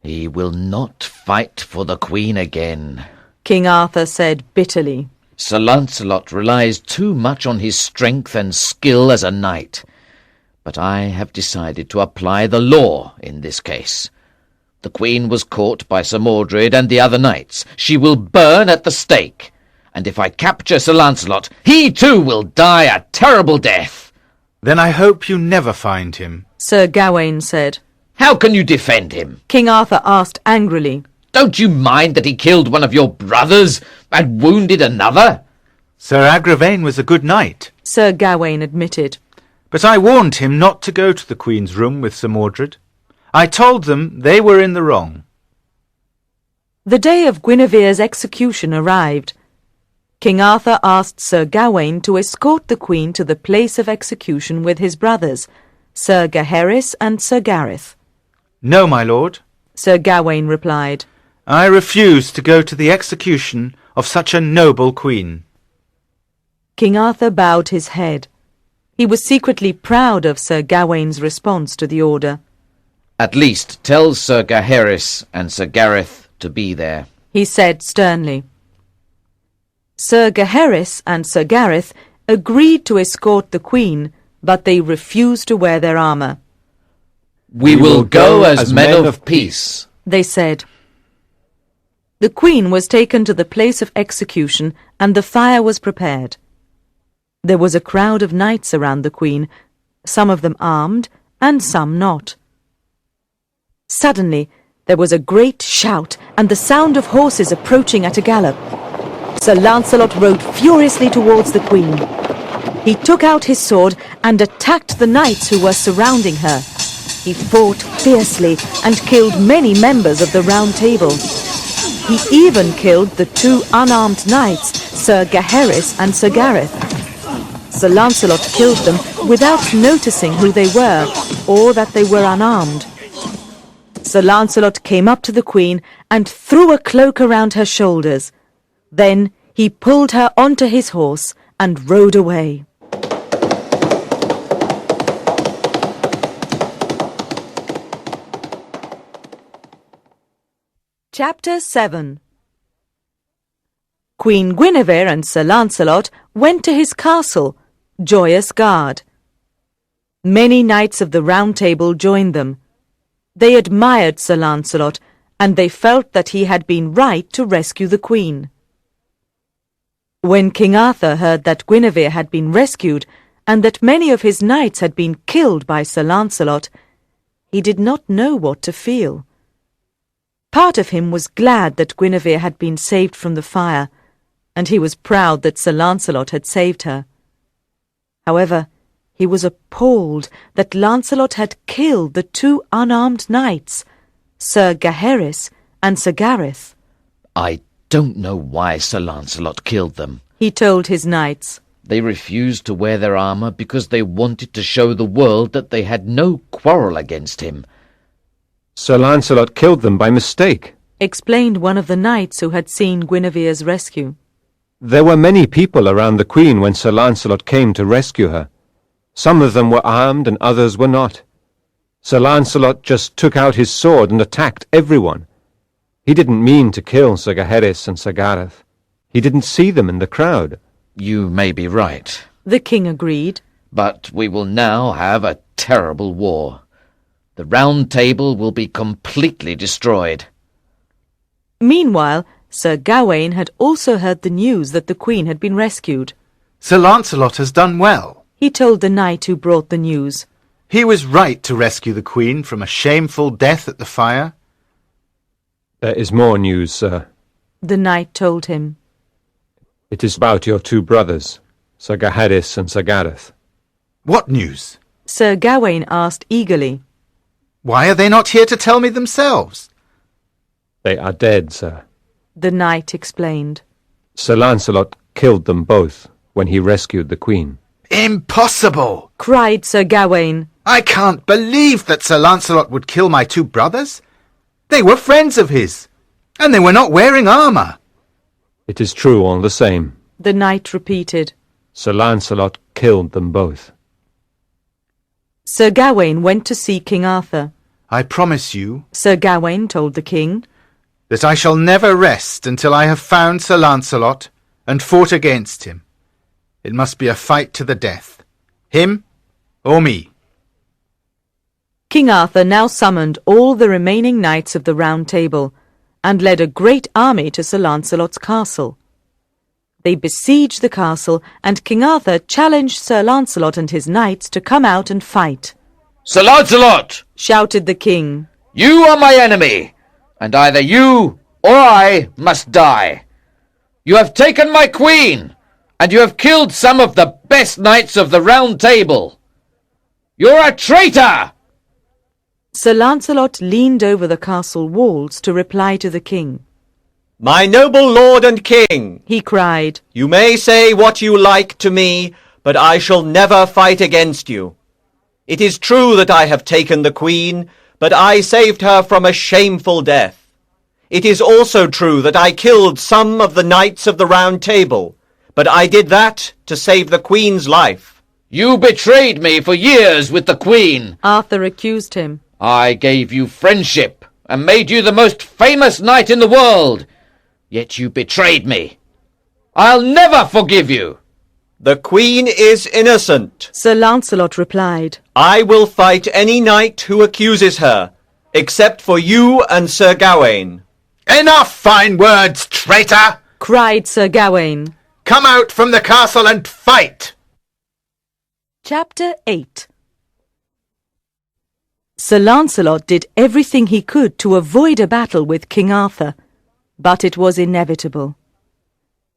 He will not fight for the Queen again.
King Arthur said bitterly.
Sir Lancelot relies too much on his strength and skill as a knight. But I have decided to apply the law in this case. The Queen was caught by Sir Mordred and the other knights. She will burn at the stake. And if I capture Sir Lancelot, he too will die a terrible death.
Then I hope you never find him.
Sir Gawain said.
How can you defend him?
King Arthur asked angrily.
Don't you mind that he killed one of your brothers and wounded another?
Sir Agravaine was a good knight.
Sir Gawain admitted.
But I warned him not to go to the Queen's room with Sir Mordred. I told them they were in the wrong.
The day of Guinevere's execution arrived. King Arthur asked Sir Gawain to escort the Queen to the place of execution with his brothers, Sir Gaheris and Sir Gareth.
No, my lord.
Sir Gawain replied.
I refuse to go to the execution of such a noble queen.
King Arthur bowed his head. He was secretly proud of Sir Gawain's response to the order.
At least tell Sir Gaheris and Sir Gareth to be there,
he said sternly. Sir Gaheris and Sir Gareth agreed to escort the Queen, but they refused to wear their armour.
We will go as men of peace,
they said. The Queen was taken to the place of execution, and the fire was prepared. There was a crowd of knights around the Queen, some of them armed, and some not. Suddenly there was a great shout, and the sound of horses approaching at a gallop. Sir Lancelot rode furiously towards the queen. He took out his sword and attacked the knights who were surrounding her. He fought fiercely and killed many members of the Round Table. He even killed the two unarmed knights, Sir Gaheris and Sir Gareth. Sir Lancelot killed them without noticing who they were, or that they were unarmed. Sir Lancelot came up to the queen and threw a cloak around her shoulders. Then he pulled her onto his horse and rode away. Chapter 7. Queen Guinevere and Sir Lancelot went to his castle, Joyous Gard. Many knights of the Round Table joined them. They admired Sir Lancelot, and they felt that he had been right to rescue the queen. When King Arthur heard that Guinevere had been rescued, and that many of his knights had been killed by Sir Lancelot, he did not know what to feel. Part of him was glad that Guinevere had been saved from the fire, and he was proud that Sir Lancelot had saved her. However, he was appalled that Lancelot had killed the two unarmed knights, Sir Gaheris and Sir Gareth.
I don't know why Sir Lancelot killed them,
he told his knights.
They refused to wear their armour because they wanted to show the world that they had no quarrel against him.
Sir Lancelot killed them by mistake,
explained one of the knights who had seen Guinevere's rescue.
There were many people around the queen when Sir Lancelot came to rescue her. Some of them were armed and others were not. Sir Lancelot just took out his sword and attacked everyone. He didn't mean to kill Sir Gaheris and Sir Gareth. He didn't see them in the crowd.
You may be right,
the king agreed.
but we will now have a terrible war. The Round Table will be completely destroyed.
Meanwhile, Sir Gawain had also heard the news that the queen had been rescued.
Sir Lancelot has done well.
He told the knight who brought the news.
He was right to rescue the queen from a shameful death at the fire.
There is more news, sir.
The knight told him.
It is about your two brothers, Sir Gaheris and Sir Gareth.
What news?
Sir Gawain asked eagerly.
Why are they not here to tell me themselves?
They are dead, sir.
The knight explained.
Sir Lancelot killed them both when he rescued the queen.
Impossible!
Cried Sir Gawain.
I can't believe that Sir Lancelot would kill my two brothers. They were friends of his, and they were not wearing armour.
It is true all the same.
The knight repeated.
Sir Lancelot killed them both.
Sir Gawain went to see King Arthur.
I promise you,
Sir Gawain told the king,
that I shall never rest until I have found Sir Lancelot and fought against him. It must be a fight to the death. Him or me.
King Arthur now summoned all the remaining knights of the Round Table and led a great army to Sir Lancelot's castle. They besieged the castle, and King Arthur challenged Sir Lancelot and his knights to come out and fight.
Sir Lancelot!
Shouted the king.
You are my enemy, and either you or I must die. You have taken my queen, and you have killed some of the best knights of the Round Table. You're a traitor!
Sir Lancelot leaned over the castle walls to reply to the king.
My noble lord and king,
He cried.
you may say what you like to me, but I shall never fight against you. It is true that I have taken the queen, but I saved her from a shameful death. It is also true that I killed some of the knights of the Round Table, but I did that to save the queen's life.
You betrayed me for years with the queen.
Arthur accused him.
I gave you friendship and made you the most famous knight in the world. Yet you betrayed me. I'll never forgive you.
The queen is innocent.
Sir Lancelot replied.
I will fight any knight who accuses her, except for you and Sir Gawain.
Enough fine words, traitor!
Cried Sir Gawain.
Come out from the castle and fight!
Chapter 8. Sir Lancelot did everything he could to avoid a battle with King Arthur, but it was inevitable.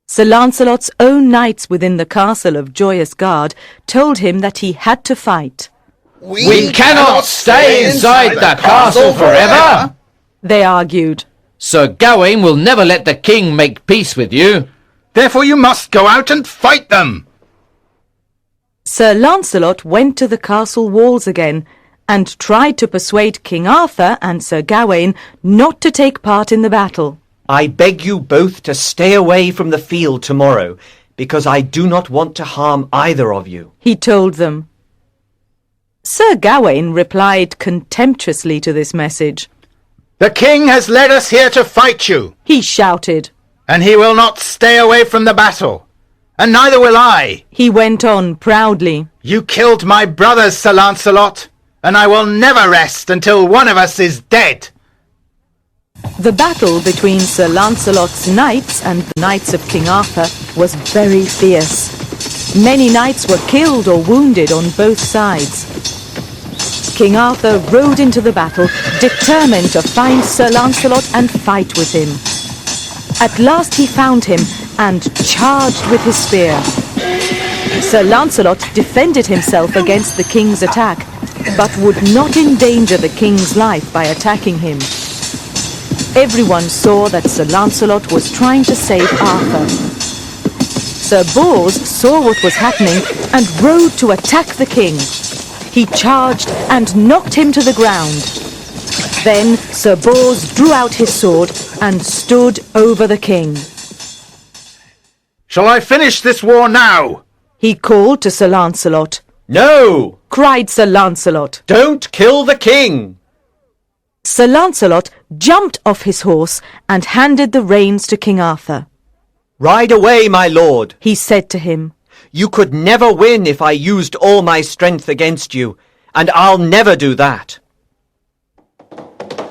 Sir Lancelot's own knights within the castle of Joyous Gard told him that he had to fight.
We cannot stay inside the castle forever!
They argued.
Sir Gawain will never let the king make peace with you.
Therefore you must go out and fight them.
Sir Lancelot went to the castle walls again and tried to persuade King Arthur and Sir Gawain not to take part in the battle.
I beg you both to stay away from the field tomorrow, because I do not want to harm either of you,
he told them. Sir Gawain replied contemptuously to this message.
The king has led us here to fight you,
He shouted.
and he will not stay away from the battle, and neither will I.
He went on proudly.
You killed my brothers, Sir Lancelot, and I will never rest until one of us is dead.
The battle between Sir Lancelot's knights and the knights of King Arthur was very fierce. Many knights were killed or wounded on both sides. King Arthur rode into the battle, determined to find Sir Lancelot and fight with him. At last he found him and charged with his spear. Sir Lancelot defended himself against the king's attack, but would not endanger the king's life by attacking him. Everyone saw that Sir Lancelot was trying to save Arthur. Sir Bors saw what was happening and rode to attack the king. He charged and knocked him to the ground. Then Sir Bors drew out his sword and stood over the king.
Shall I finish this war now?
He called to Sir Lancelot.
No!
Cried Sir Lancelot.
Don't kill the king!
Sir Lancelot jumped off his horse and handed the reins to King Arthur.
Ride away, my lord.
He said to him.
You could never win if I used all my strength against you, and I'll never do that.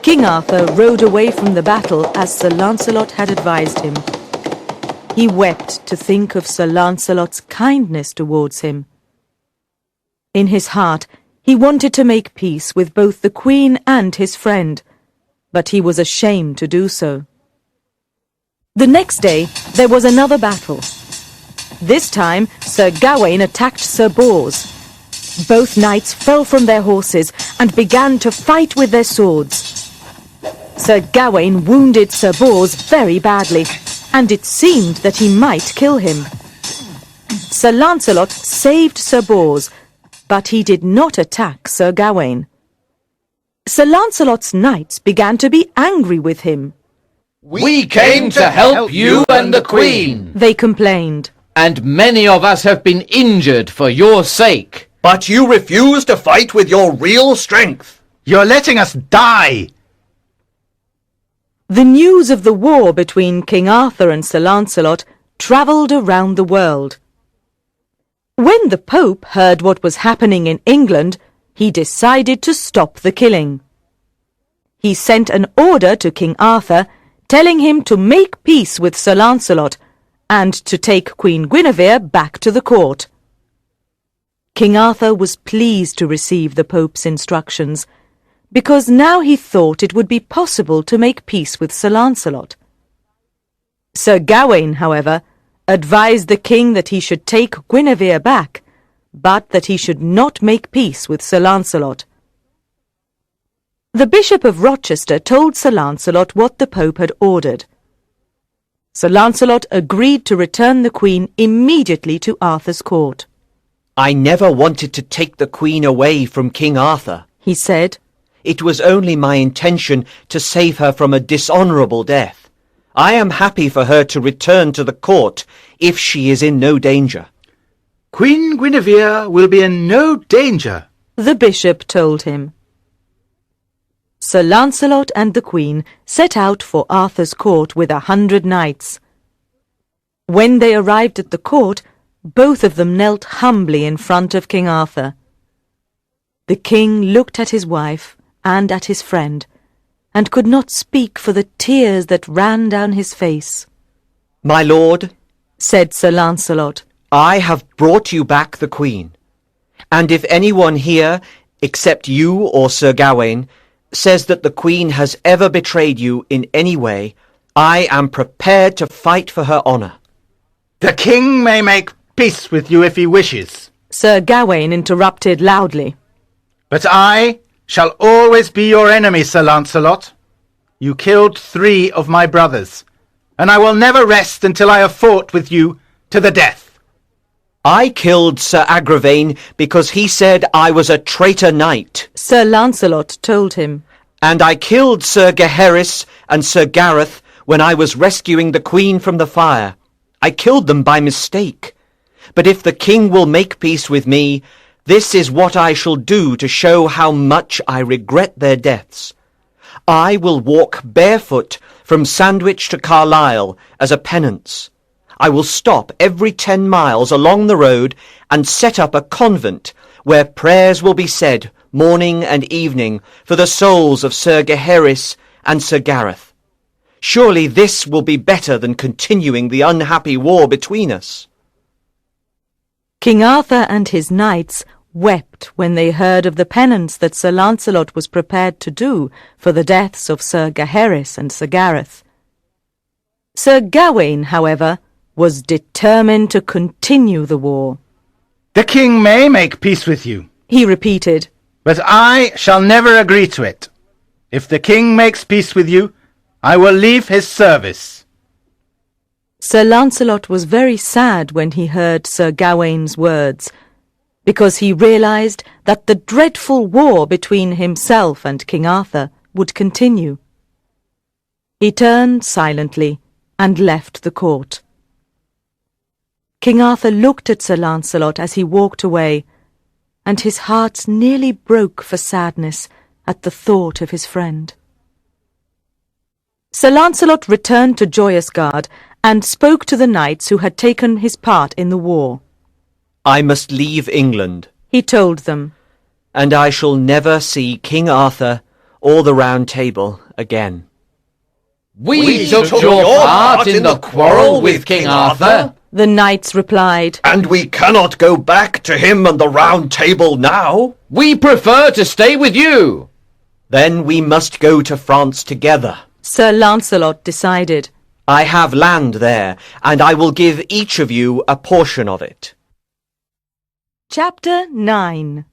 King Arthur rode away from the battle as Sir Lancelot had advised him. He wept to think of Sir Lancelot's kindness towards him. In his heart, he wanted to make peace with both the Queen and his friend, but he was ashamed to do so. The next day, there was another battle. This time, Sir Gawain attacked Sir Bors. Both knights fell from their horses and began to fight with their swords. Sir Gawain wounded Sir Bors very badly, and it seemed that he might kill him. Sir Lancelot saved Sir Bors, but he did not attack Sir Gawain. Sir Lancelot's knights began to be angry with him.
We came to help you and the Queen,
They complained.
and many of us have been injured for your sake.
But you refuse to fight with your real strength.
You're letting us die.
The news of the war between King Arthur and Sir Lancelot travelled around the world. When the Pope heard what was happening in England, he decided to stop the killing. He sent an order to King Arthur telling him to make peace with Sir Lancelot and to take Queen Guinevere back to the court. King Arthur was pleased to receive the Pope's instructions, because now he thought it would be possible to make peace with Sir Lancelot. Sir Gawain, however, advised the king that he should take Guinevere back, but that he should not make peace with Sir Lancelot. The Bishop of Rochester told Sir Lancelot what the Pope had ordered. Sir Lancelot agreed to return the Queen immediately to Arthur's court.
I never wanted to take the Queen away from King Arthur,
He said.
It was only my intention to save her from a dishonourable death. I am happy for her to return to the court if she is in no danger.
Queen Guinevere will be in no danger.
The bishop told him. Sir Lancelot and the Queen set out for Arthur's court with 100 knights. When they arrived at the court, both of them knelt humbly in front of King Arthur. The king looked at his wife and at his friend, and could not speak for the tears that ran down his face.
My lord,
Said Sir Lancelot,
I have brought you back the Queen, and if anyone here, except you or Sir Gawain, says that the Queen has ever betrayed you in any way, I am prepared to fight for her honour.
The king may make peace with you if he wishes,
Sir Gawain interrupted loudly.
but I shall always be your enemy, Sir Lancelot. You killed 3 of my brothers, and I will never rest until I have fought with you to the death.
I killed Sir Agravain because he said I was a traitor knight.
Sir Lancelot told him.
And I killed Sir Gaheris and Sir Gareth when I was rescuing the Queen from the fire. I killed them by mistake. But if the king will make peace with me, this is what I shall do to show how much I regret their deaths. I will walk barefoot from Sandwich to Carlisle as a penance. I will stop every 10 miles along the road and set up a convent where prayers will be said morning and evening for the souls of Sir Gaheris and Sir Gareth. Surely this will be better than continuing the unhappy war between us.
King Arthur and his knights wept when they heard of the penance that Sir Lancelot was prepared to do for the deaths of Sir Gaheris and Sir Gareth. Sir Gawain, however, was determined to continue the war.
The king may make peace with you,
He repeated.
but I shall never agree to it. If the king makes peace with you, I will leave his service.
Sir Lancelot was very sad when he heard Sir Gawain's words, because he realized that the dreadful war between himself and King Arthur would continue. He turned silently and left the court. King Arthur looked at Sir Lancelot as he walked away, and his heart nearly broke for sadness at the thought of his friend. Sir Lancelot returned to Joyous-Gard and spoke to the knights who had taken his part in the war.
I must leave England,
He told them.
and I shall never see King Arthur or the Round Table again.
We took your part in the quarrel with King Arthur.
The knights replied.
And we cannot go back to him and the Round Table now.
We prefer to stay with you.
Then we must go to France together.
Sir Lancelot decided.
I have land there, and I will give each of you a portion of it.
Chapter 9.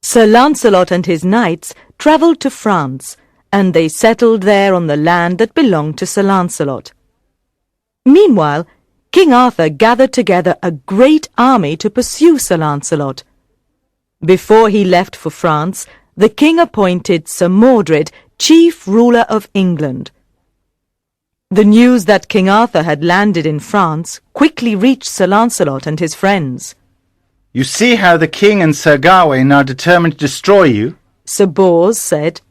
Sir Lancelot and his knights travelled to France, and they settled there on the land that belonged to Sir Lancelot. Meanwhile, King Arthur gathered together a great army to pursue Sir Lancelot. Before he left for France, the king appointed Sir Mordred chief ruler of England. The news that King Arthur had landed in France quickly reached Sir Lancelot and his friends.
You see how the king and Sir Gawain are determined to destroy you?
Sir Bors said.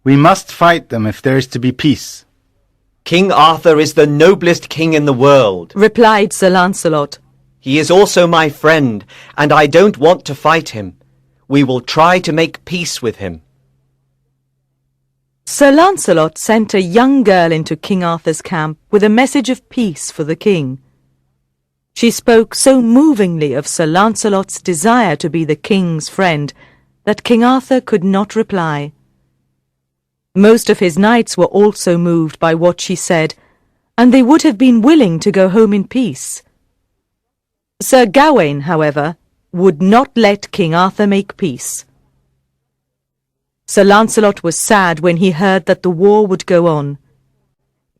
We must fight them if there is to be peace.
King Arthur is the noblest king in the world.
Replied Sir Lancelot.
He is also my friend, and I don't want to fight him. We will try to make peace with him.
Sir Lancelot sent a young girl into King Arthur's camp with a message of peace for the king. She spoke so movingly of Sir Lancelot's desire to be the king's friend that King Arthur could not reply. Most of his knights were also moved by what she said, and they would have been willing to go home in peace. Sir Gawain, however, would not let King Arthur make peace. Sir Lancelot was sad when he heard that the war would go on.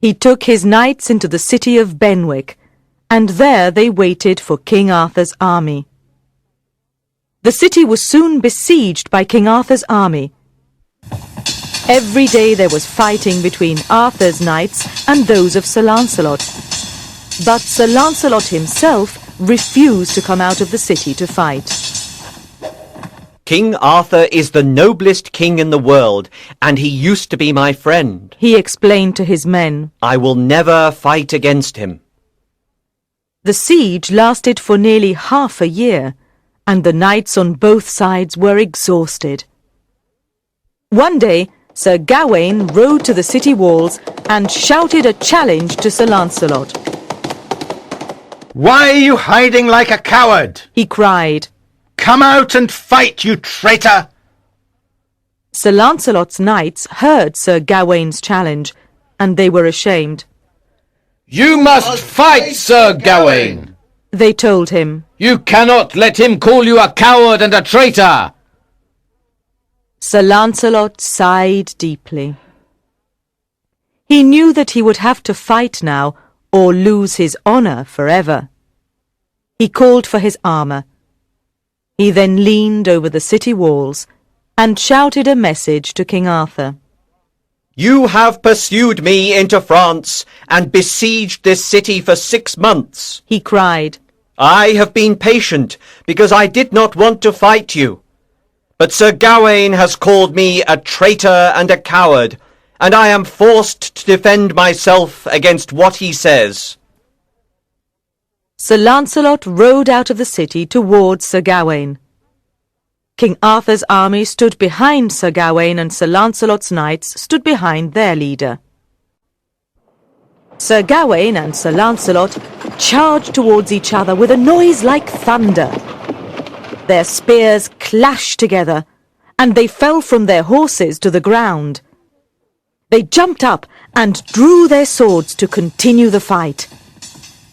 He took his knights into the city of Benwick, and there they waited for King Arthur's army. The city was soon besieged by King Arthur's army. Every day there was fighting between Arthur's knights and those of Sir Lancelot. But Sir Lancelot himself refused to come out of the city to fight.
King Arthur is the noblest king in the world, and he used to be my friend.
He explained to his men.
I will never fight against him.
The siege lasted for nearly half a year, and the knights on both sides were exhausted. One day, Sir Gawain rode to the city walls and shouted a challenge to Sir Lancelot.
Why are you hiding like a coward?
He cried.
Come out and fight, you traitor!
Sir Lancelot's knights heard Sir Gawain's challenge, and they were ashamed.
You must fight Sir Gawain!
They told him.
You cannot let him call you a coward and a traitor!
Sir Lancelot sighed deeply. He knew that he would have to fight now or lose his honour forever. He called for his armour. He then leaned over the city walls and shouted a message to King Arthur.
You have pursued me into France and besieged this city for 6 months.
He cried.
I have been patient because I did not want to fight you. But Sir Gawain has called me a traitor and a coward, and I am forced to defend myself against what he says.
Sir Lancelot rode out of the city towards Sir Gawain. King Arthur's army stood behind Sir Gawain, and Sir Lancelot's knights stood behind their leader. Sir Gawain and Sir Lancelot charged towards each other with a noise like thunder. Their spears clashed together, and they fell from their horses to the ground. They jumped up and drew their swords to continue the fight.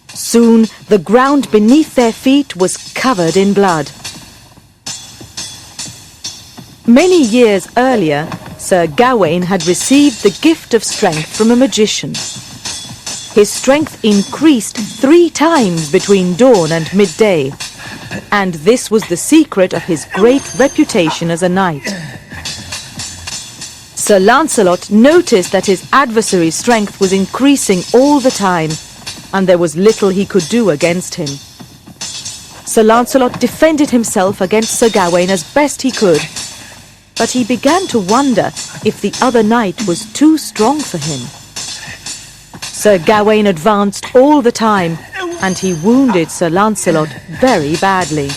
Soon the ground beneath their feet was covered in blood. Many years earlier, Sir Gawain had received the gift of strength from a magician. His strength increased 3 times between dawn and midday, and this was the secret of his great reputation as a knight. Sir Lancelot noticed that his adversary's strength was increasing all the time, and there was little he could do against him. Sir Lancelot defended himself against Sir Gawain as best he could, but he began to wonder if the other knight was too strong for him. Sir Gawain advanced all the time, and he wounded Sir Lancelot very badly.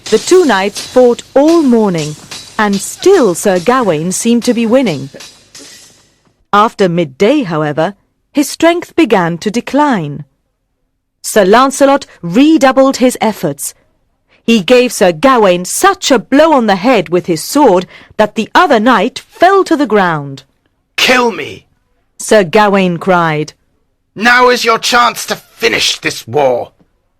The 2 knights fought all morning, and still Sir Gawain seemed to be winning. After midday, however, his strength began to decline. Sir Lancelot redoubled his efforts. He gave Sir Gawain such a blow on the head with his sword that the other knight fell to the ground.
Kill me!
Sir Gawain cried.
Now is your chance to finish this war.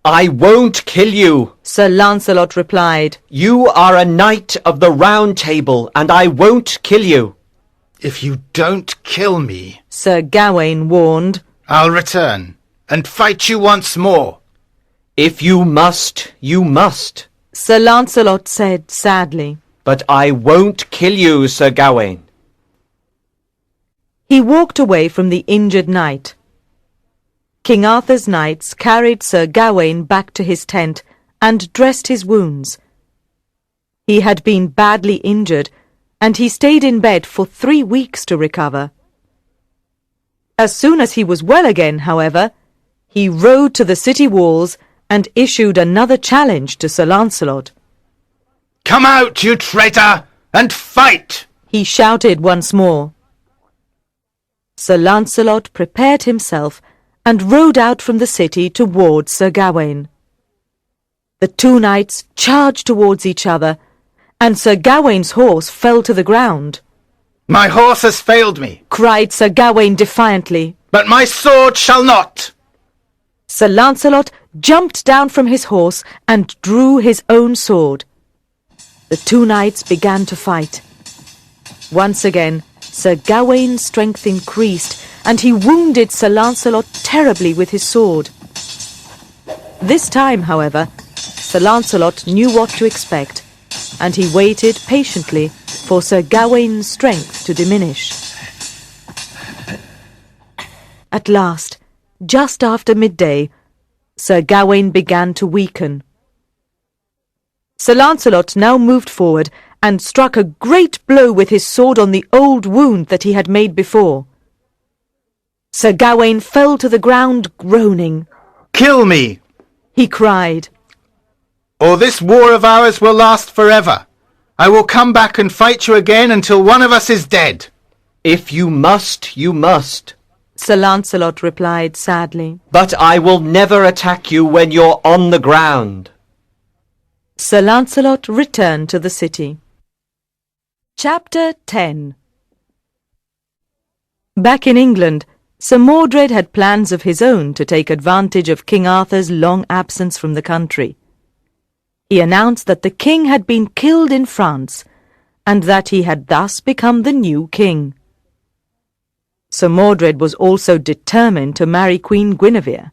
I won't kill you.
Sir Lancelot replied.
You are a knight of the Round Table, and I won't kill you.
If you don't kill me,
Sir Gawain warned,
I'll return and fight you once more.
If you must, you must.
Sir Lancelot said sadly.
But I won't kill you, Sir Gawain.
He walked away from the injured knight. King Arthur's knights carried Sir Gawain back to his tent and dressed his wounds. He had been badly injured, and he stayed in bed for 3 weeks to recover. As soon as he was well again, however, he rode to the city walls and issued another challenge to Sir Lancelot.
Come out, you traitor, and fight!
He shouted once more. Sir Lancelot prepared himself and rode out from the city towards Sir Gawain. The 2 knights charged towards each other, and Sir Gawain's horse fell to the ground.
My horse has failed me,
Cried Sir Gawain defiantly.
but my sword shall not.
Sir Lancelot jumped down from his horse and drew his own sword. The 2 knights began to fight. Once again, Sir Gawain's strength increased, and he wounded Sir Lancelot terribly with his sword. This time, however, Sir Lancelot knew what to expect, and he waited patiently for Sir Gawain's strength to diminish. At last, just after midday, Sir Gawain began to weaken. Sir Lancelot now moved forward and struck a great blow with his sword on the old wound that he had made before. Sir Gawain fell to the ground groaning.
Kill me,
He cried.
or this war of ours will last forever. I will come back and fight you again until one of us is dead.
If you must, you must.
Sir Lancelot replied sadly.
But I will never attack you when you're on the ground.
Sir Lancelot returned to the city. Chapter 10. Back in England, Sir Mordred had plans of his own to take advantage of King Arthur's long absence from the country. He announced that the king had been killed in France, and that he had thus become the new king. Sir Mordred was also determined to marry Queen Guinevere.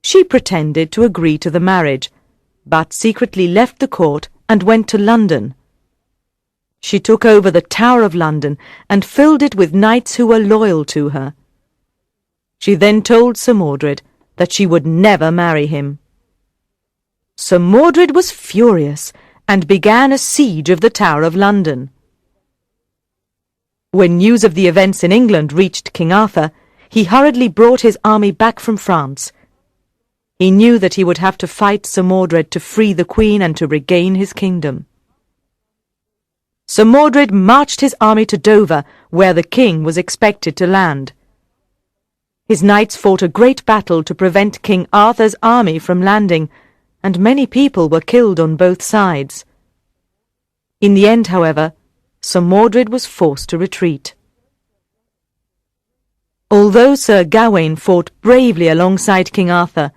She pretended to agree to the marriage, but secretly left the court and went to London. She took over the Tower of London and filled it with knights who were loyal to her. She then told Sir Mordred that she would never marry him. Sir Mordred was furious and began a siege of the Tower of London. When news of the events in England reached King Arthur, he hurriedly brought his army back from France. He knew that he would have to fight Sir Mordred to free the Queen and to regain his kingdom. Sir Mordred marched his army to Dover, where the king was expected to land. His knights fought a great battle to prevent King Arthur's army from landing, and many people were killed on both sides. In the end, however, Sir Mordred was forced to retreat. Although Sir Gawain fought bravely alongside King Arthur,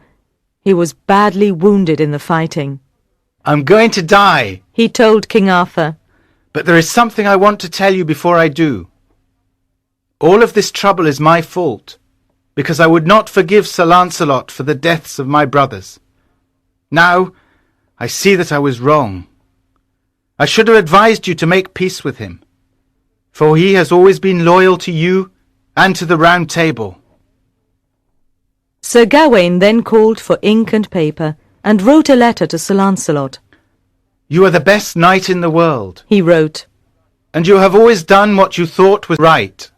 he was badly wounded in the fighting.
I'm going to die,
He told King Arthur.
but there is something I want to tell you before I do. All of this trouble is my fault, because I would not forgive Sir Lancelot for the deaths of my brothers. Now, I see that I was wrong. I should have advised you to make peace with him, for he has always been loyal to you and to the Round Table.
Sir Gawain then called for ink and paper and wrote a letter to Sir Lancelot.
You are the best knight in the world,
He wrote,
and you have always done what you thought was right.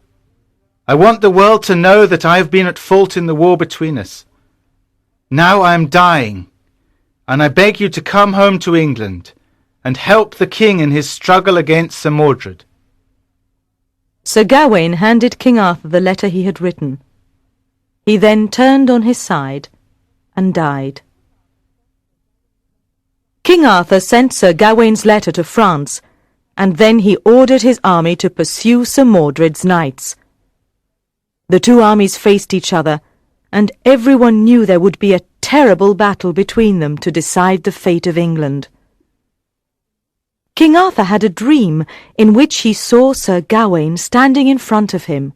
I want the world to know that I have been at fault in the war between us. Now I am dying, and I beg you to come home to England and help the king in his struggle against Sir Mordred.
Sir Gawain handed King Arthur the letter he had written. He then turned on his side and died. King Arthur sent Sir Gawain's letter to France, and then he ordered his army to pursue Sir Mordred's knights. The two armies faced each other, and everyone knew there would be a terrible battle between them to decide the fate of England. King Arthur had a dream in which he saw Sir Gawain standing in front of him.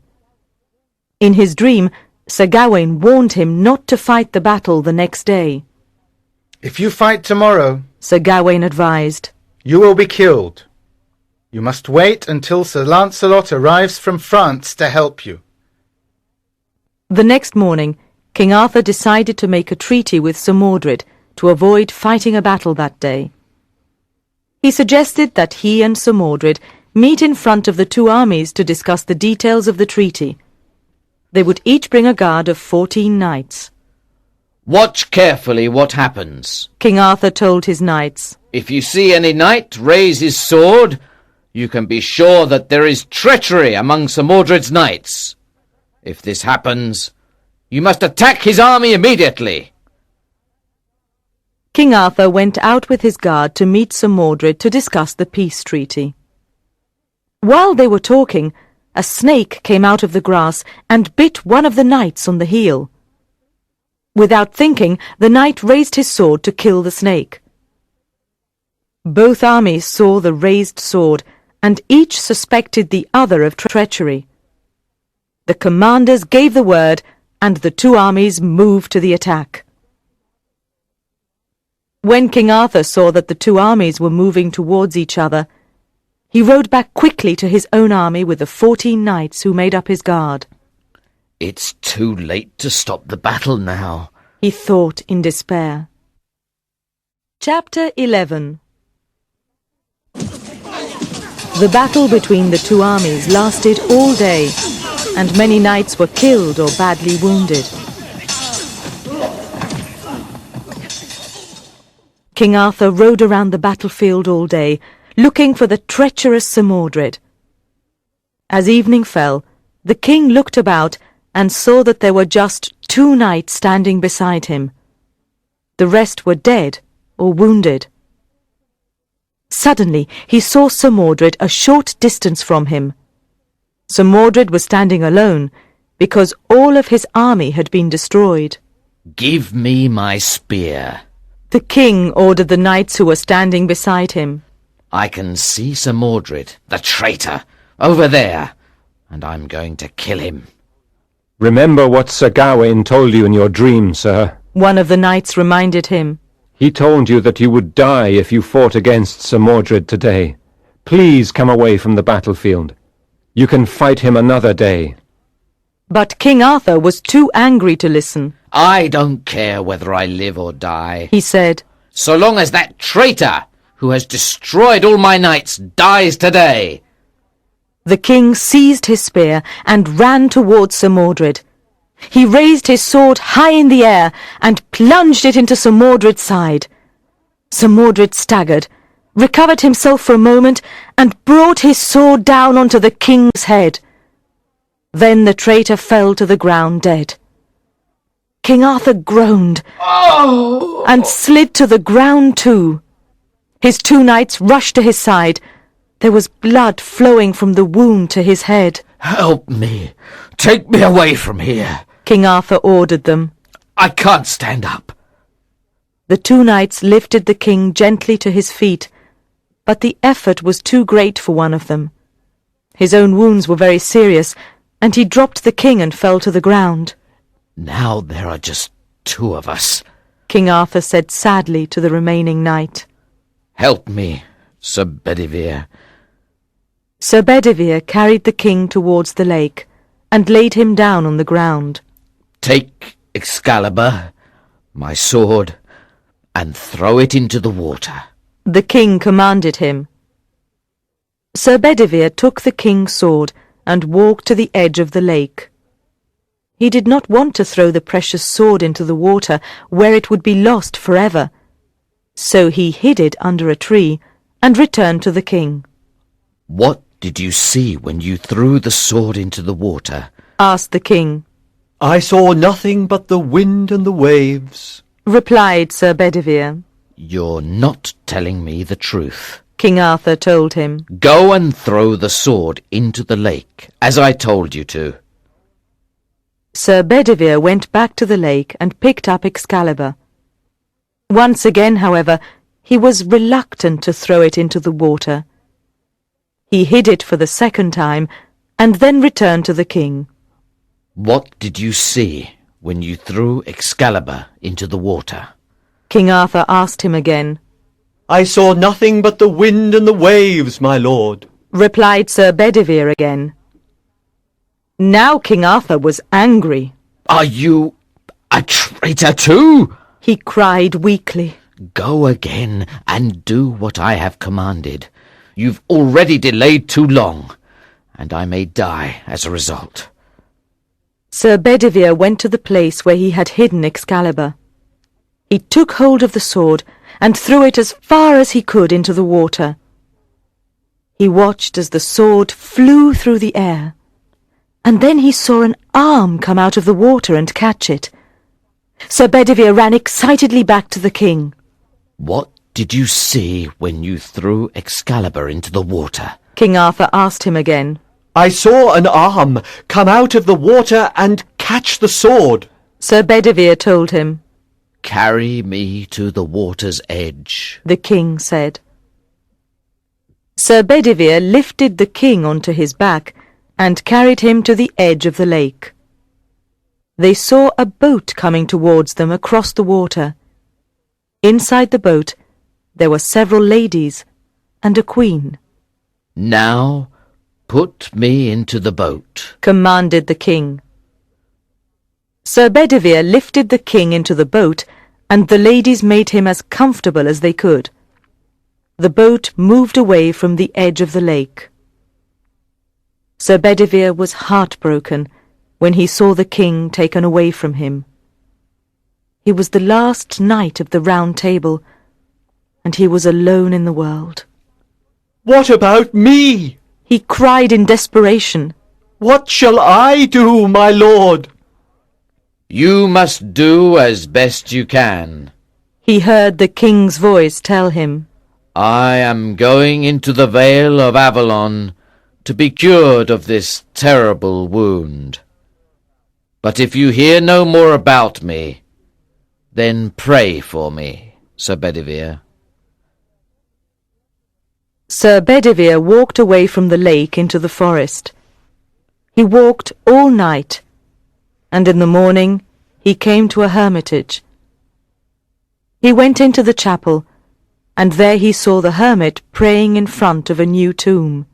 In his dream, Sir Gawain warned him not to fight the battle the next day.
If you fight tomorrow,
Sir Gawain advised,
you will be killed. You must wait until Sir Lancelot arrives from France to help you.
The next morning, King Arthur decided to make a treaty with Sir Mordred to avoid fighting a battle that day. He suggested that he and Sir Mordred meet in front of the two armies to discuss the details of the treaty. They would each bring a guard of 14 knights.
Watch carefully what happens.
King Arthur told his knights.
If you see any knight raise his sword, you can be sure that there is treachery among Sir Mordred's knights. If this happens, you must attack his army immediately.
King Arthur went out with his guard to meet Sir Mordred to discuss the peace treaty. While they were talking, a snake came out of the grass and bit one of the knights on the heel. Without thinking, the knight raised his sword to kill the snake. Both armies saw the raised sword, and each suspected the other of treachery. The commanders gave the word, and the two armies moved to the attack. When King Arthur saw that the two armies were moving towards each other, he rode back quickly to his own army with the 14 knights who made up his guard.
It's too late to stop the battle now,
he thought in despair. Chapter 11. The battle between the two armies lasted all day, and many knights were killed or badly wounded. King Arthur rode around the battlefield all day, looking for the treacherous Sir Mordred. As evening fell, the king looked about and saw that there were just 2 knights standing beside him. The rest were dead or wounded. Suddenly he saw Sir Mordred a short distance from him. Sir Mordred was standing alone, because all of his army had been destroyed.
Give me my spear.
The king ordered the knights who were standing beside him.
I can see Sir Mordred, the traitor, over there, and I'm going to kill him.
Remember what Sir Gawain told you in your dream, sir.
One of the knights reminded him.
He told you that you would die if you fought against Sir Mordred today. Please come away from the battlefield. You can fight him another day.
But King Arthur was too angry to listen.
I don't care whether I live or die,
He said,
so long as that traitor, who has destroyed all my knights, dies today.
The king seized his spear and ran towards Sir Mordred. He raised his sword high in the air and plunged it into Sir Mordred's side. Sir Mordred staggered, recovered himself for a moment, and brought his sword down onto the king's head. Then the traitor fell to the ground dead. King Arthur groaned and slid to the ground too. His two knights rushed to his side. There was blood flowing from the wound to his head.
Help me. Take me away from here.
King Arthur ordered them.
I can't stand up.
The two knights lifted the king gently to his feet, but the effort was too great for one of them. His own wounds were very serious, and he dropped the king and fell to the ground.
Now there are just two of us.
King Arthur said sadly to the remaining knight.
Help me, Sir Bedivere.
Sir Bedivere carried the king towards the lake and laid him down on the ground.
Take Excalibur, my sword, and throw it into the water.
The king commanded him. Sir Bedivere took the king's sword and walked to the edge of the lake. He did not want to throw the precious sword into the water where it would be lost forever, so he hid it under a tree and returned to the king.
What did you see when you threw the sword into the water?
Asked the king.
I saw nothing but the wind and the waves,
Replied Sir Bedivere.
You're not telling me the truth.
King Arthur told him.
Go and throw the sword into the lake, as I told you to.
Sir Bedivere went back to the lake and picked up Excalibur. Once again, however, he was reluctant to throw it into the water. He hid it for the second time, and then returned to the king.
What did you see when you threw Excalibur into the water?
King Arthur asked him again.
I saw nothing but the wind and the waves, my lord.
Replied Sir Bedivere again. Now King Arthur was angry.
Are you a traitor too?
He cried weakly.
Go again and do what I have commanded. You've already delayed too long, and I may die as a result.
Sir Bedivere went to the place where he had hidden Excalibur. He took hold of the sword and threw it as far as he could into the water. He watched as the sword flew through the air, and then he saw an arm come out of the water and catch it. Sir Bedivere ran excitedly back to the king.
What did you see when you threw Excalibur into the water?
King Arthur asked him again.
I saw an arm come out of the water and catch the sword.
Sir Bedivere told him.
Carry me to the water's edge.
The king said. Sir Bedivere lifted the king onto his back and carried him to the edge of the lake. They saw a boat coming towards them across the water. Inside the boat there were several ladies and a queen.
Now put me into the boat,
commanded the king. Sir Bedivere lifted the king into the boat, and the ladies made him as comfortable as they could. The boat moved away from the edge of the lake. Sir Bedivere was heartbroken when he saw the king taken away from him. He was the last knight of the Round Table, and he was alone in the world.
What about me?
He cried in desperation.
What shall I do, my lord?
You must do as best you can.
He heard the king's voice tell him.
I am going into the Vale of Avalon to be cured of this terrible wound. But if you hear no more about me, then pray for me, Sir Bedivere.
Sir Bedivere walked away from the lake into the forest. He walked all night, and in the morning he came to a hermitage. He went into the chapel, and there he saw the hermit praying in front of a new tomb.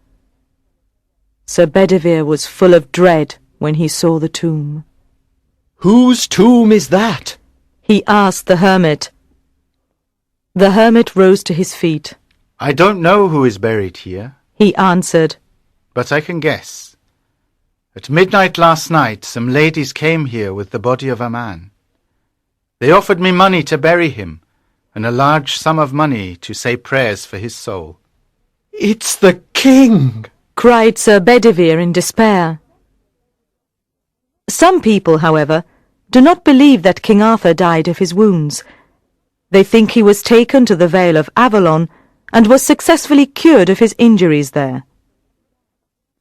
Sir Bedivere was full of dread when he saw the tomb.
Whose tomb is that?
He asked the hermit. The hermit rose to his feet.
I don't know who is buried here,
He answered.
but I can guess. At midnight last night, some ladies came here with the body of a man. They offered me money to bury him, and a large sum of money to say prayers for his soul.
It's the king!
Cried Sir Bedivere in despair. Some people, however, do not believe that King Arthur died of his wounds. They think he was taken to the Vale of Avalon and was successfully cured of his injuries there.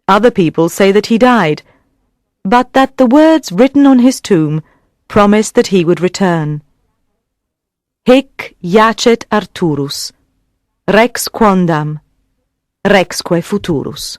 Other people say that he died, but that the words written on his tomb promised that he would return. Hic jacet Arturus, rex quondam, rexque futurus.